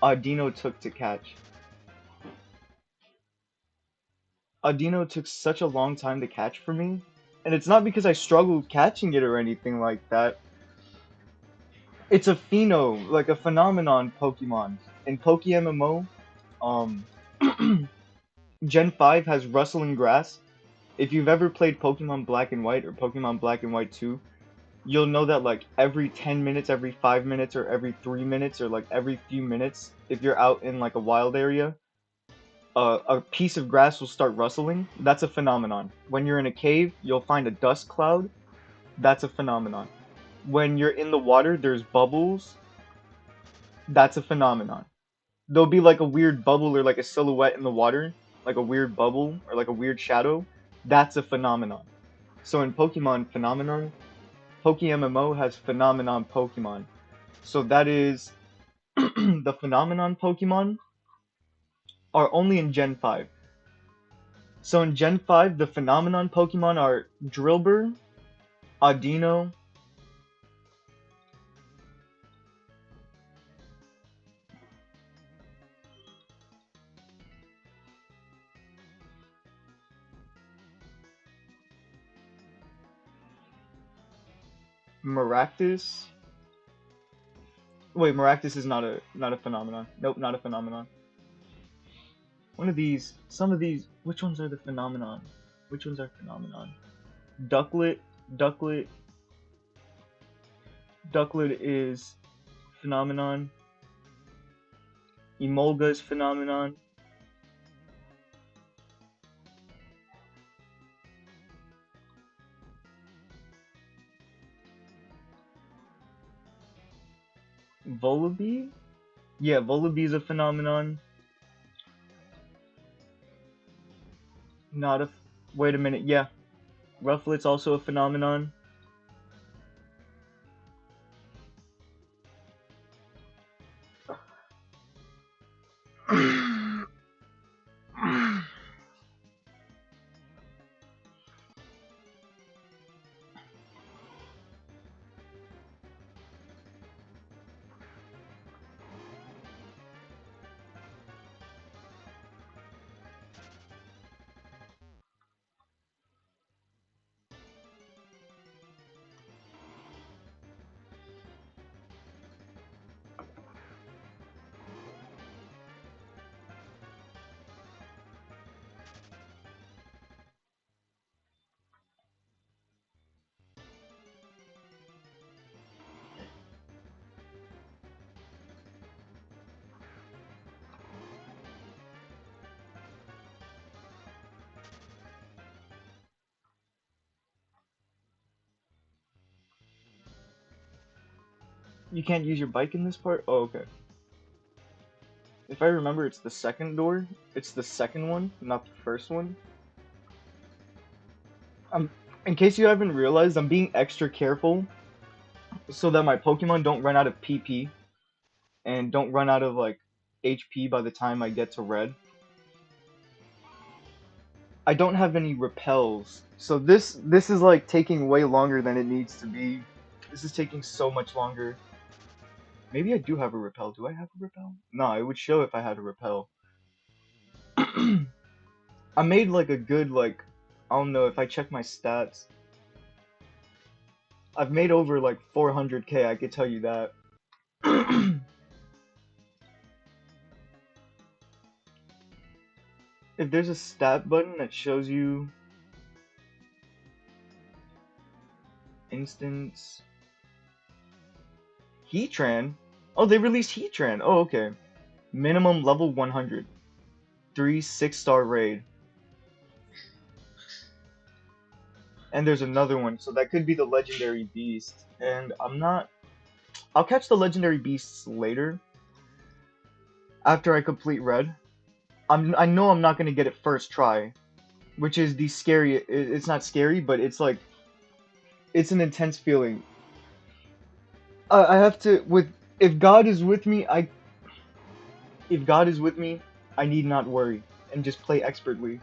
Audino took to catch. Audino took such a long time to catch for me, and it's not because I struggled catching it or anything like that. It's a pheno, like a phenomenon Pokemon. In Poke MMO, um, Gen 5 has Rustling Grass. If you've ever played Pokemon Black and White or Pokemon Black and White 2, you'll know that like every 10 minutes, every 5 minutes, or every 3 minutes, or like every few minutes, if you're out in like a wild area, a piece of grass will start rustling. That's a phenomenon. When you're in a cave, you'll find a dust cloud. That's a phenomenon. When you're in the water, there's bubbles. That's a phenomenon. There'll be like a weird bubble or like a silhouette in the water, like a weird bubble or like a weird shadow. That's a phenomenon. So in Pokemon Phenomenon, Poke MMO has Phenomenon Pokemon. So that is the Phenomenon Pokemon are only in Gen 5. So in Gen 5, the Phenomenon Pokemon are Drillbur, Audino, Maractus. Wait, Maractus is not a phenomenon. Nope, not a phenomenon. One of these, some of these, which ones are the phenomenon? Which ones are phenomenon? Ducklet, Ducklet, Ducklet is phenomenon. Emolga is phenomenon. Volibee? Yeah, Volibee is a phenomenon. Not a. Wait a minute. Yeah, Rufflet's also a phenomenon. You can't use your bike in this part? Oh, okay. If I remember, it's the second door. It's the second one, not the first one. In case you haven't realized, I'm being extra careful so that my Pokemon don't run out of PP and don't run out of like HP by the time I get to red. I don't have any repels, so this is like taking way longer than it needs to be. This is taking so much longer. Maybe I do have a repel. Do I have a repel? No, it would show if I had a repel. I made like a good like I don't know if I check my stats. I've made over like 400k, I could tell you that. If there's a stat button that shows you instance Heatran. Oh, they released Heatran. Oh, okay. Minimum level 100. 3 6-star raid. And there's another one, so that could be the legendary beast. And I'll catch the legendary beasts later. After I complete red. I know I'm not gonna get it first try. Which is the scary it's not scary, but it's like it's an intense feeling. I have to with if God is with me, if God is with me, I need not worry and just play expertly.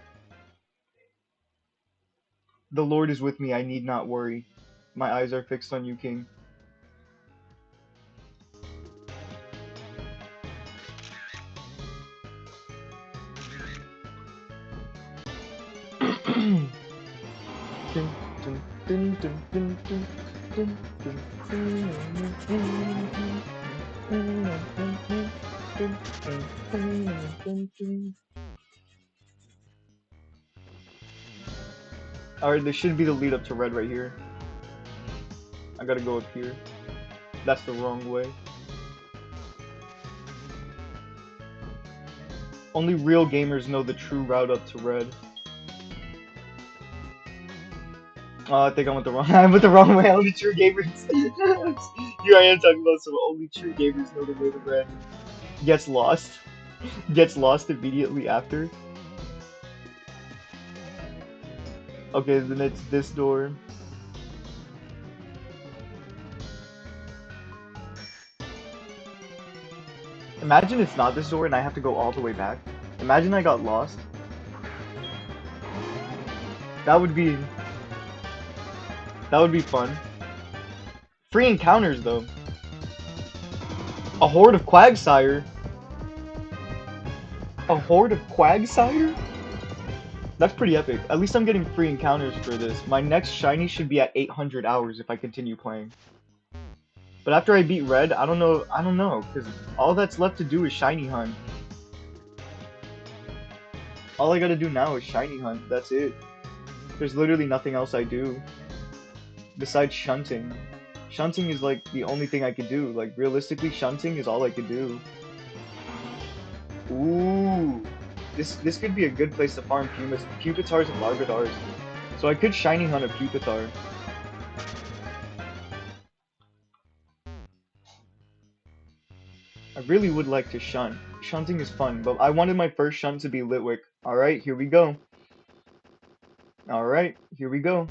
The Lord is with me, I need not worry. My eyes are fixed on you, King. Alright, this should be the lead up to red right here. I gotta go up here. That's the wrong way. Only real gamers know the true route up to red. Oh, I think I went the wrong. I went the wrong way. Only true gamers. Here I am talking about some only true gamers know the way to red. Gets lost. Gets lost immediately after. Okay, then it's this door. Imagine it's not this door and I have to go all the way back. Imagine I got lost. That would be fun. Free encounters though. A horde of Quagsire. A horde of Quagsire? That's pretty epic. At least I'm getting free encounters for this. My next shiny should be at 800 hours if I continue playing. But after I beat Red, I don't know, because all that's left to do is shiny hunt. All I gotta do now is shiny hunt, that's it. There's literally nothing else I do. Besides shunting. Shunting is like the only thing I could do. Like realistically, shunting is all I could do. Ooh. This could be a good place to farm Pupitars and Larvidars. So I could shiny hunt a Pupitar. I really would like to shunt. Shunting is fun, but I wanted my first shunt to be Litwick. Alright, here we go. Alright, here we go.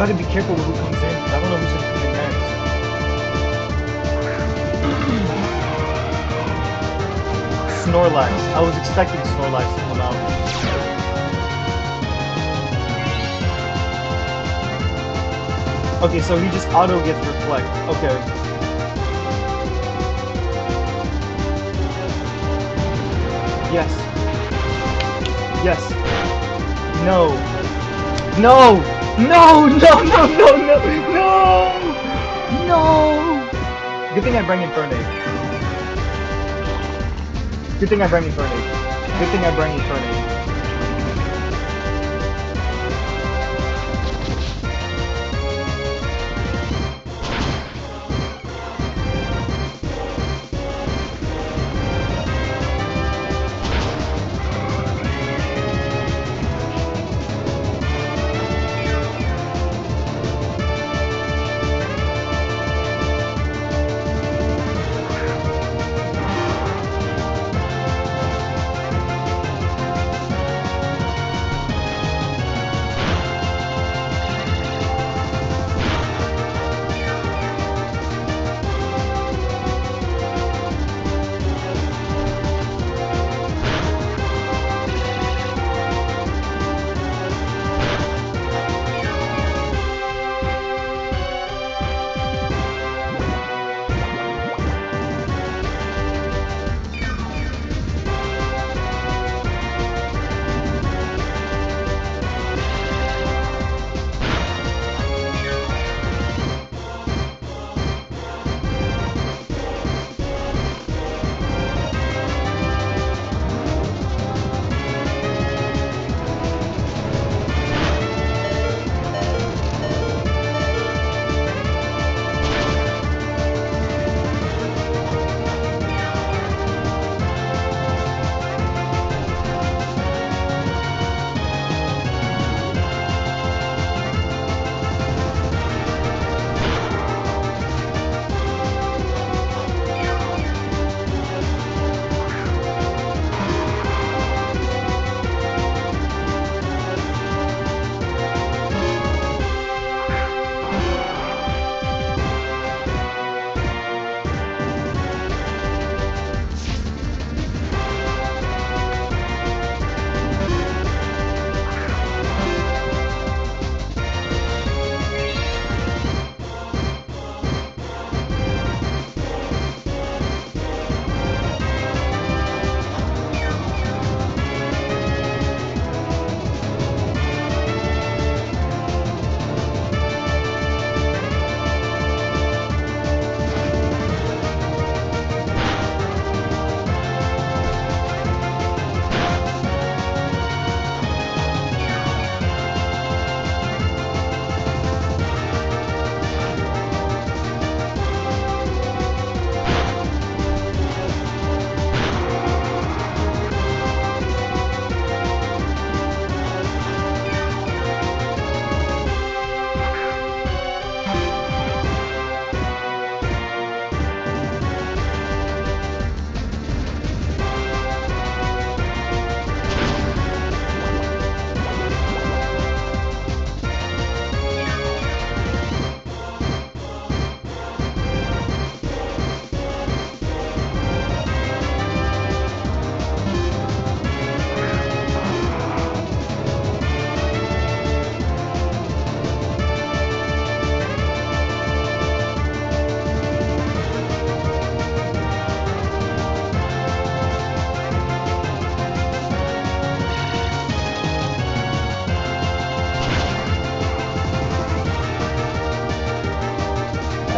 gotta be careful with who comes in. I don't know who's gonna come in next. Snorlax. I was expecting Snorlax to come out. Okay, so he just auto gets reflect. Okay. Yes. Yes. No. No! No! No! No! No! No! No! No! Good thing I bring Infernape. Good thing I bring Infernape. Good thing I bring Infernape.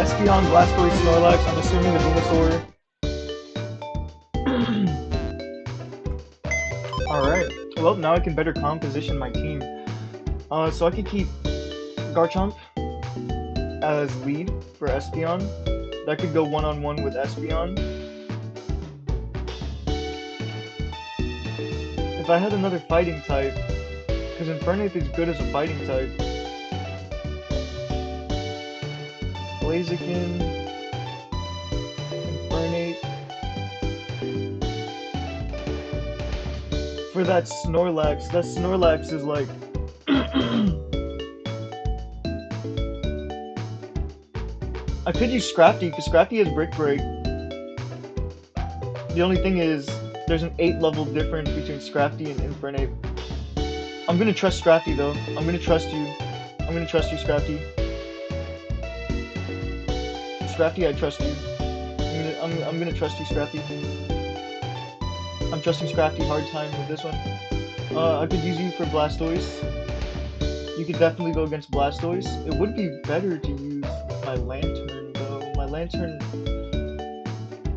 Espeon, Blastoise, Snorlax. I'm assuming the Venusaur. Alright. Well, now I can better composition my team. So I can keep Garchomp as lead for Espeon. That could go one-on-one with Espeon. If I had another fighting type, because Infernape is good as a fighting type. Blaziken, Infernape. For that Snorlax is like I could use Scrafty because Scrafty has Brick Break. The only thing is, there's an 8 level difference between Scrafty and Infernape. I'm gonna trust Scrafty though. I'm gonna trust you. I'm gonna trust you, Scrafty. Scrafty, I trust you. I'm gonna trust you, Scrafty. I'm trusting Scrafty hard time with this one. I could use you for Blastoise. You could definitely go against Blastoise. It would be better to use my Lantern though. My Lantern,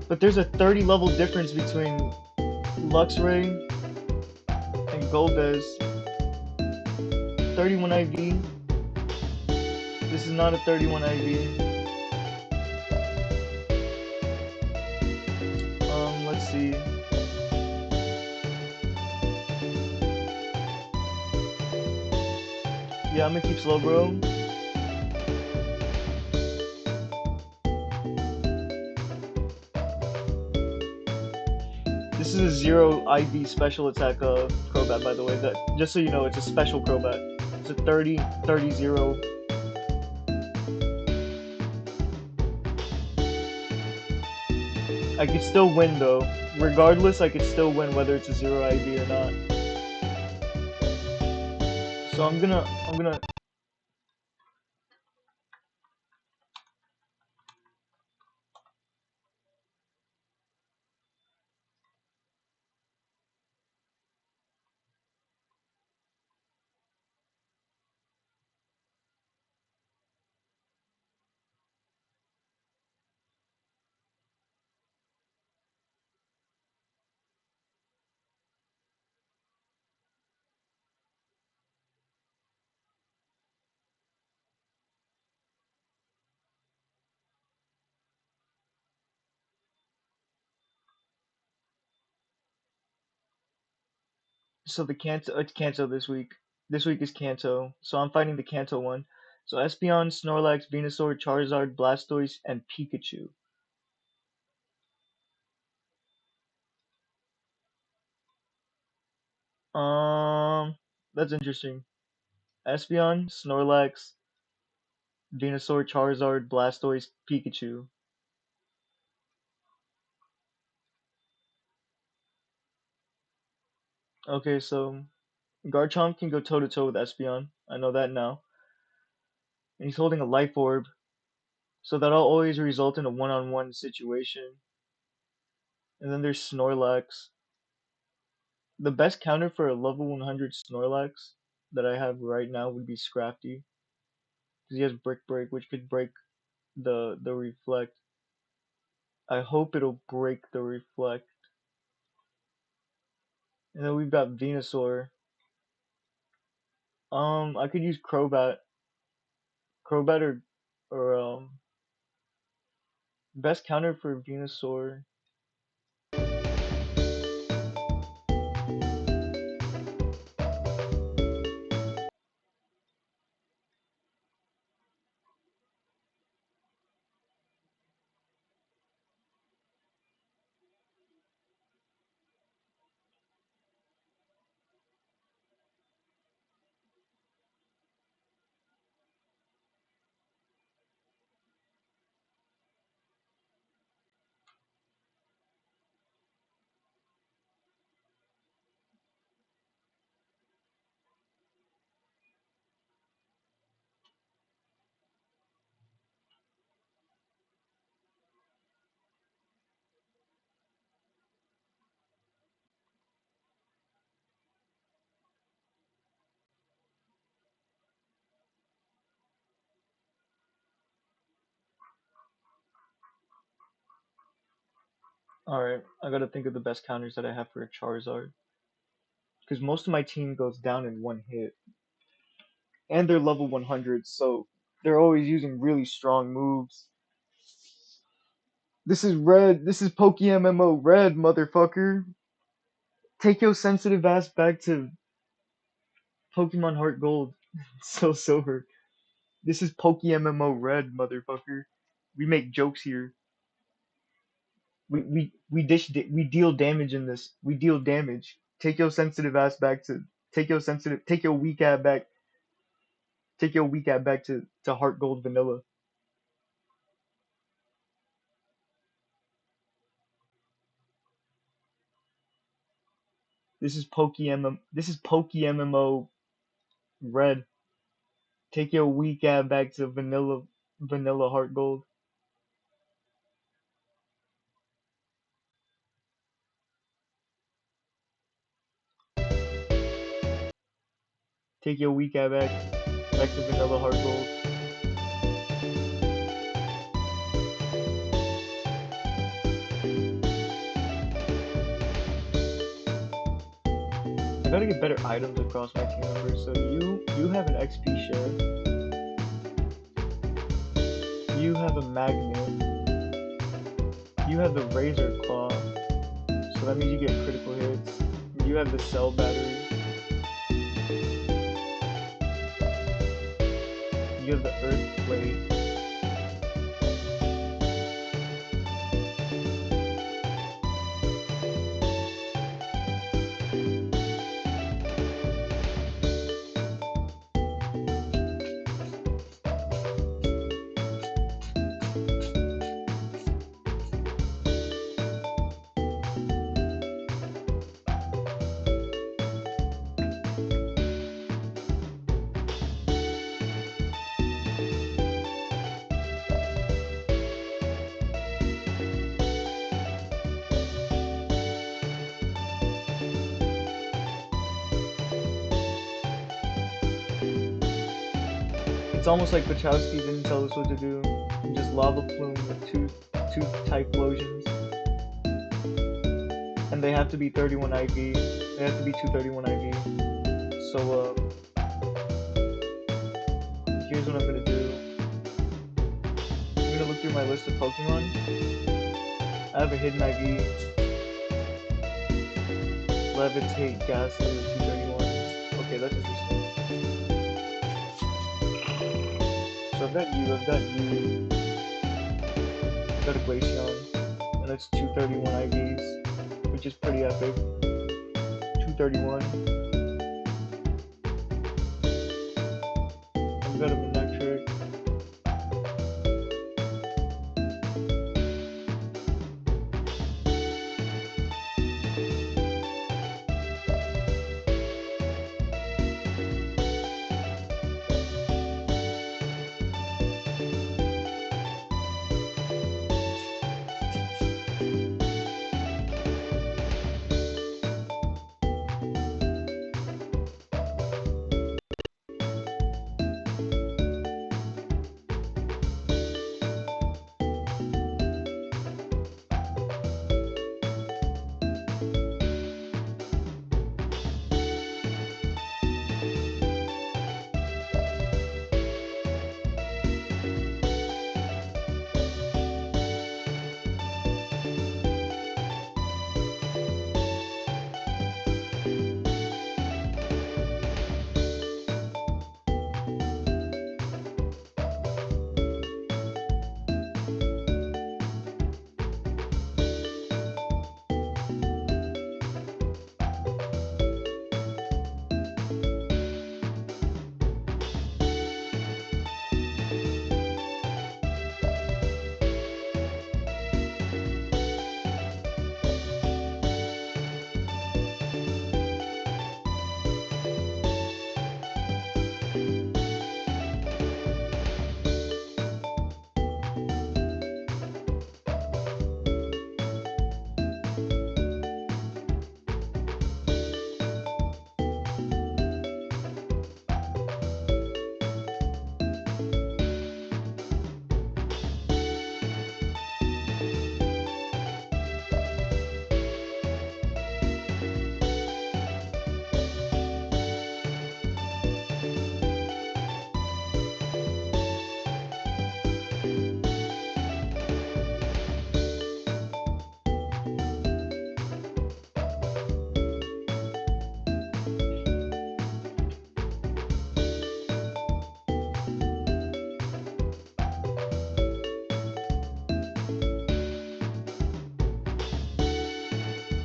but there's a 30 level difference between Luxray and Golbez. 31 IV. This is not a 31 IV. Let's see. Yeah, I'm gonna keep Slowbro. This is a 0 IV special attack Crobat, by the way. That, just so you know, it's a special Crobat. It's a 30-0. I could still win though. Regardless, I could still win whether it's a 0 IV or not. So I'm gonna so the Kanto, it's Kanto this week. This week is Kanto, so I'm fighting the Kanto one. So Espeon, Snorlax, Venusaur, Charizard, Blastoise, and Pikachu. That's interesting. Espeon, Snorlax, Venusaur, Charizard, Blastoise, Pikachu. Okay, so Garchomp can go toe to toe with Espeon. I know that now. And he's holding a Life Orb, so that'll always result in a one-on-one situation. And then there's Snorlax. The best counter for a level 100 Snorlax that I have right now would be Scrafty, because he has Brick Break, which could break the Reflect. I hope it'll break the Reflect. And then we've got Venusaur. I could use Crobat. Crobat or best counter for Venusaur. Alright, I gotta think of the best counters that I have for a Charizard. Because most of my team goes down in one hit. And they're level 100, so they're always using really strong moves. This is red. This is PokeMMO red, motherfucker. Take your sensitive ass back to Pokemon Heart Gold. So silver. This is PokeMMO red, motherfucker. We make jokes here. We deal damage in this. We deal damage. Take your sensitive ass back to take your weak ass back. Take your weak ass back to Heart Gold Vanilla. This is Pokey MMO Red. Take your weak ass back to vanilla heart gold. Take your weak ass back to vanilla heart gold. I gotta get better items across my team members. So you have an XP share. You have a magnet. You have the razor claw. So that means you get critical hits. You have the cell battery. You have the earth plate. It's almost like Wachowski didn't tell us what to do. Just lava plume with two type explosions. And they have to be 31 IV. They have to be 231 IV. So here's what I'm gonna do. I'm gonna look through my list of Pokemon. I have a hidden IV. Levitate, Ghastly, 231. Okay, that's interesting. So I've got you, I've got a Glaceon, and that's 231 IVs, which is pretty epic. 231. I've got a Manectric.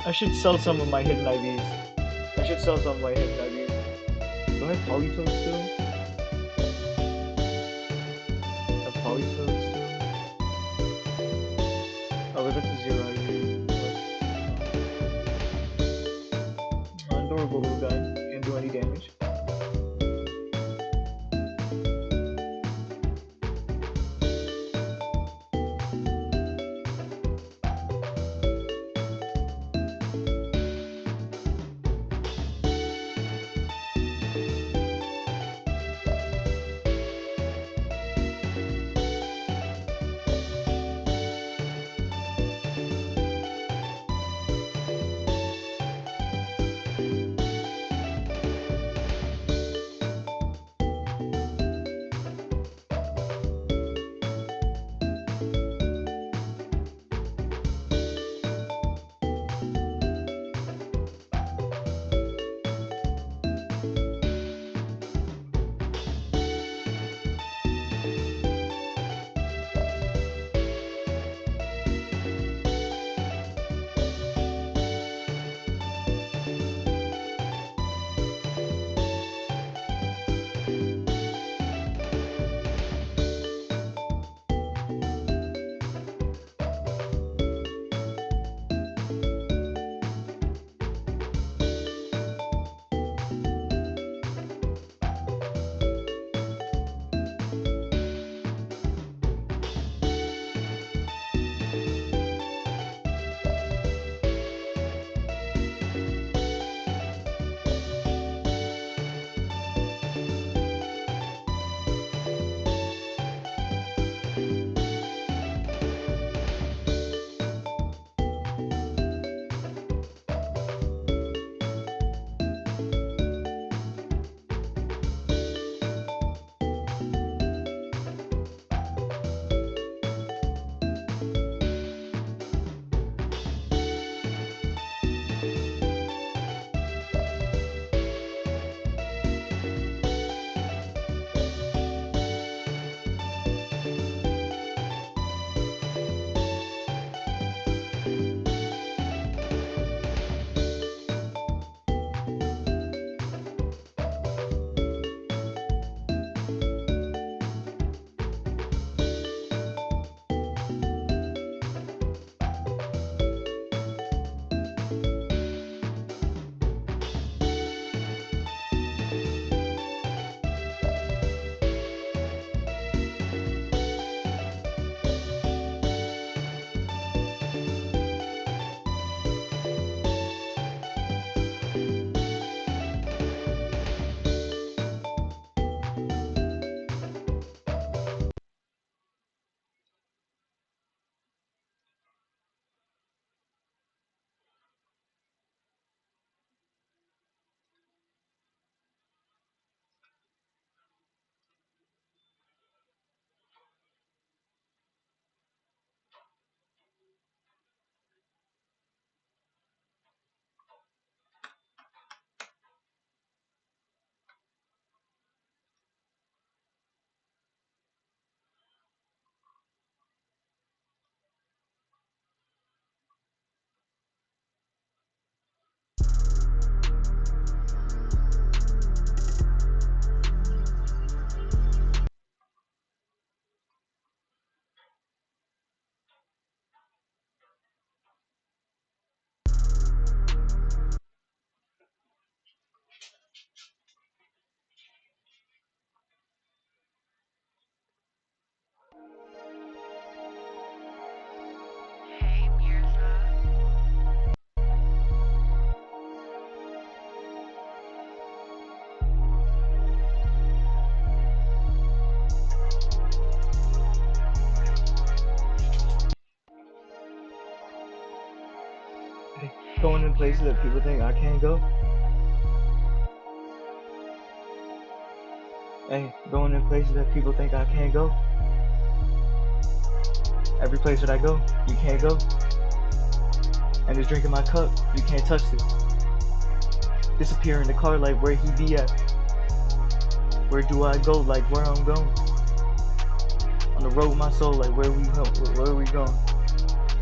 I should sell some of my hidden IVs. I should sell some of my hidden IVs. Do I have Polytoad still? I have Polytoad still? Oh, but that's a 0 IV. I damage. Hey, Mirza. Hey, Hey, going in places that people Mirza. think I can't go. Hey, going in places that people think I can't go. Every place that I go, you can't go. And just drinking my cup, you can't touch this. Disappear in the car like where he be at. Where do I go like where I'm going? On the road with my soul like where we go, where we going?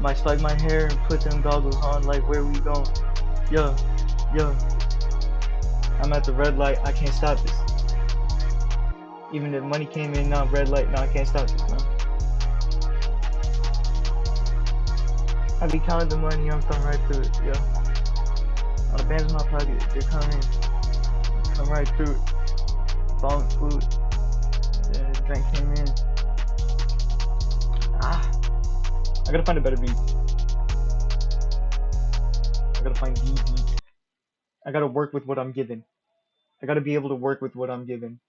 Might spike my hair and put them goggles on like where we going? Yeah, yeah. I'm at the red light, I can't stop this. Even if money came in now, red light, now I can't stop this, no. I be counting the money, I'm coming right through it, yeah. All the bands in my pocket, they're coming in. come right through it. Bonk food. Yeah, the drink came in. Ah, I gotta find a better beat. I gotta find the beat. I gotta work with what I'm given. I gotta be able to work with what I'm given.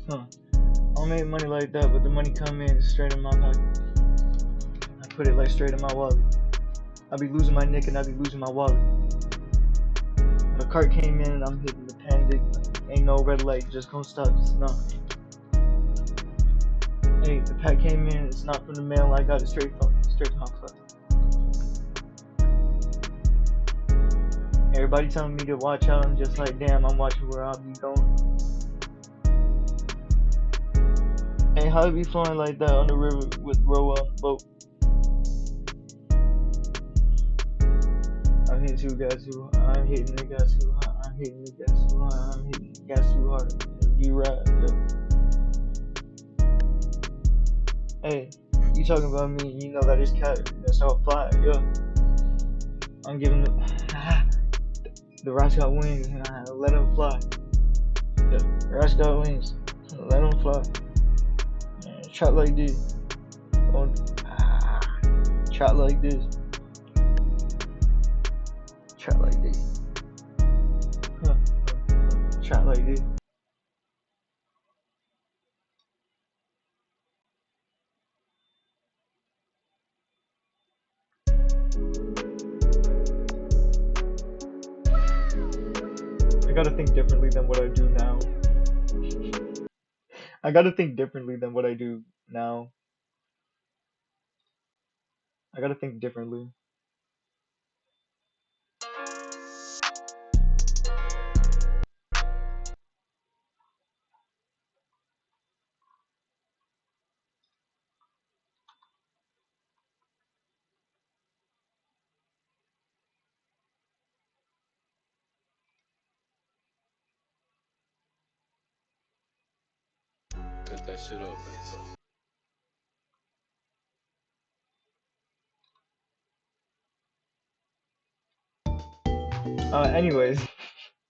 Huh. I don't make money like that, but the money come in straight in my pocket. I put it like straight in my wallet. I be losing my nick and I be losing my wallet. When the cart came in and I'm hitting the panic. Ain't no red light, just gonna stop. No. Hey, the pack came in. It's not from the mail. I got it straight to my club. Everybody telling me to watch out. I'm just like, damn, I'm watching where I'll be going. Hey, how it be flowing like that on the river with row up boat? I'm hitting too gas too hard. I'm hitting the gas too hard. I'm hitting the gas too hard. I'm hitting the gas too hard. You right, yo. Hey, you talking about me? You know that is cat. That's how I fly, yo. I'm giving the rats got wings and I let them fly. Yeah, the rats got wings. Let them fly. Chat like this. Chat like this. Chat like this. Chat like this. I gotta think differently than what I do now. I gotta think differently than what I do now. I gotta think differently. Cut that shit up. Anyways.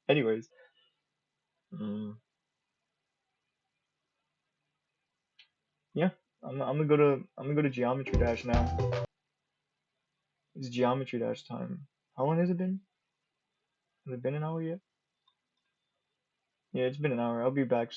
Anyways. Mm, yeah. I'm gonna go to Geometry Dash now. It's Geometry Dash time. How long has it been? Has it been an hour yet? Yeah, it's been an hour. I'll be back.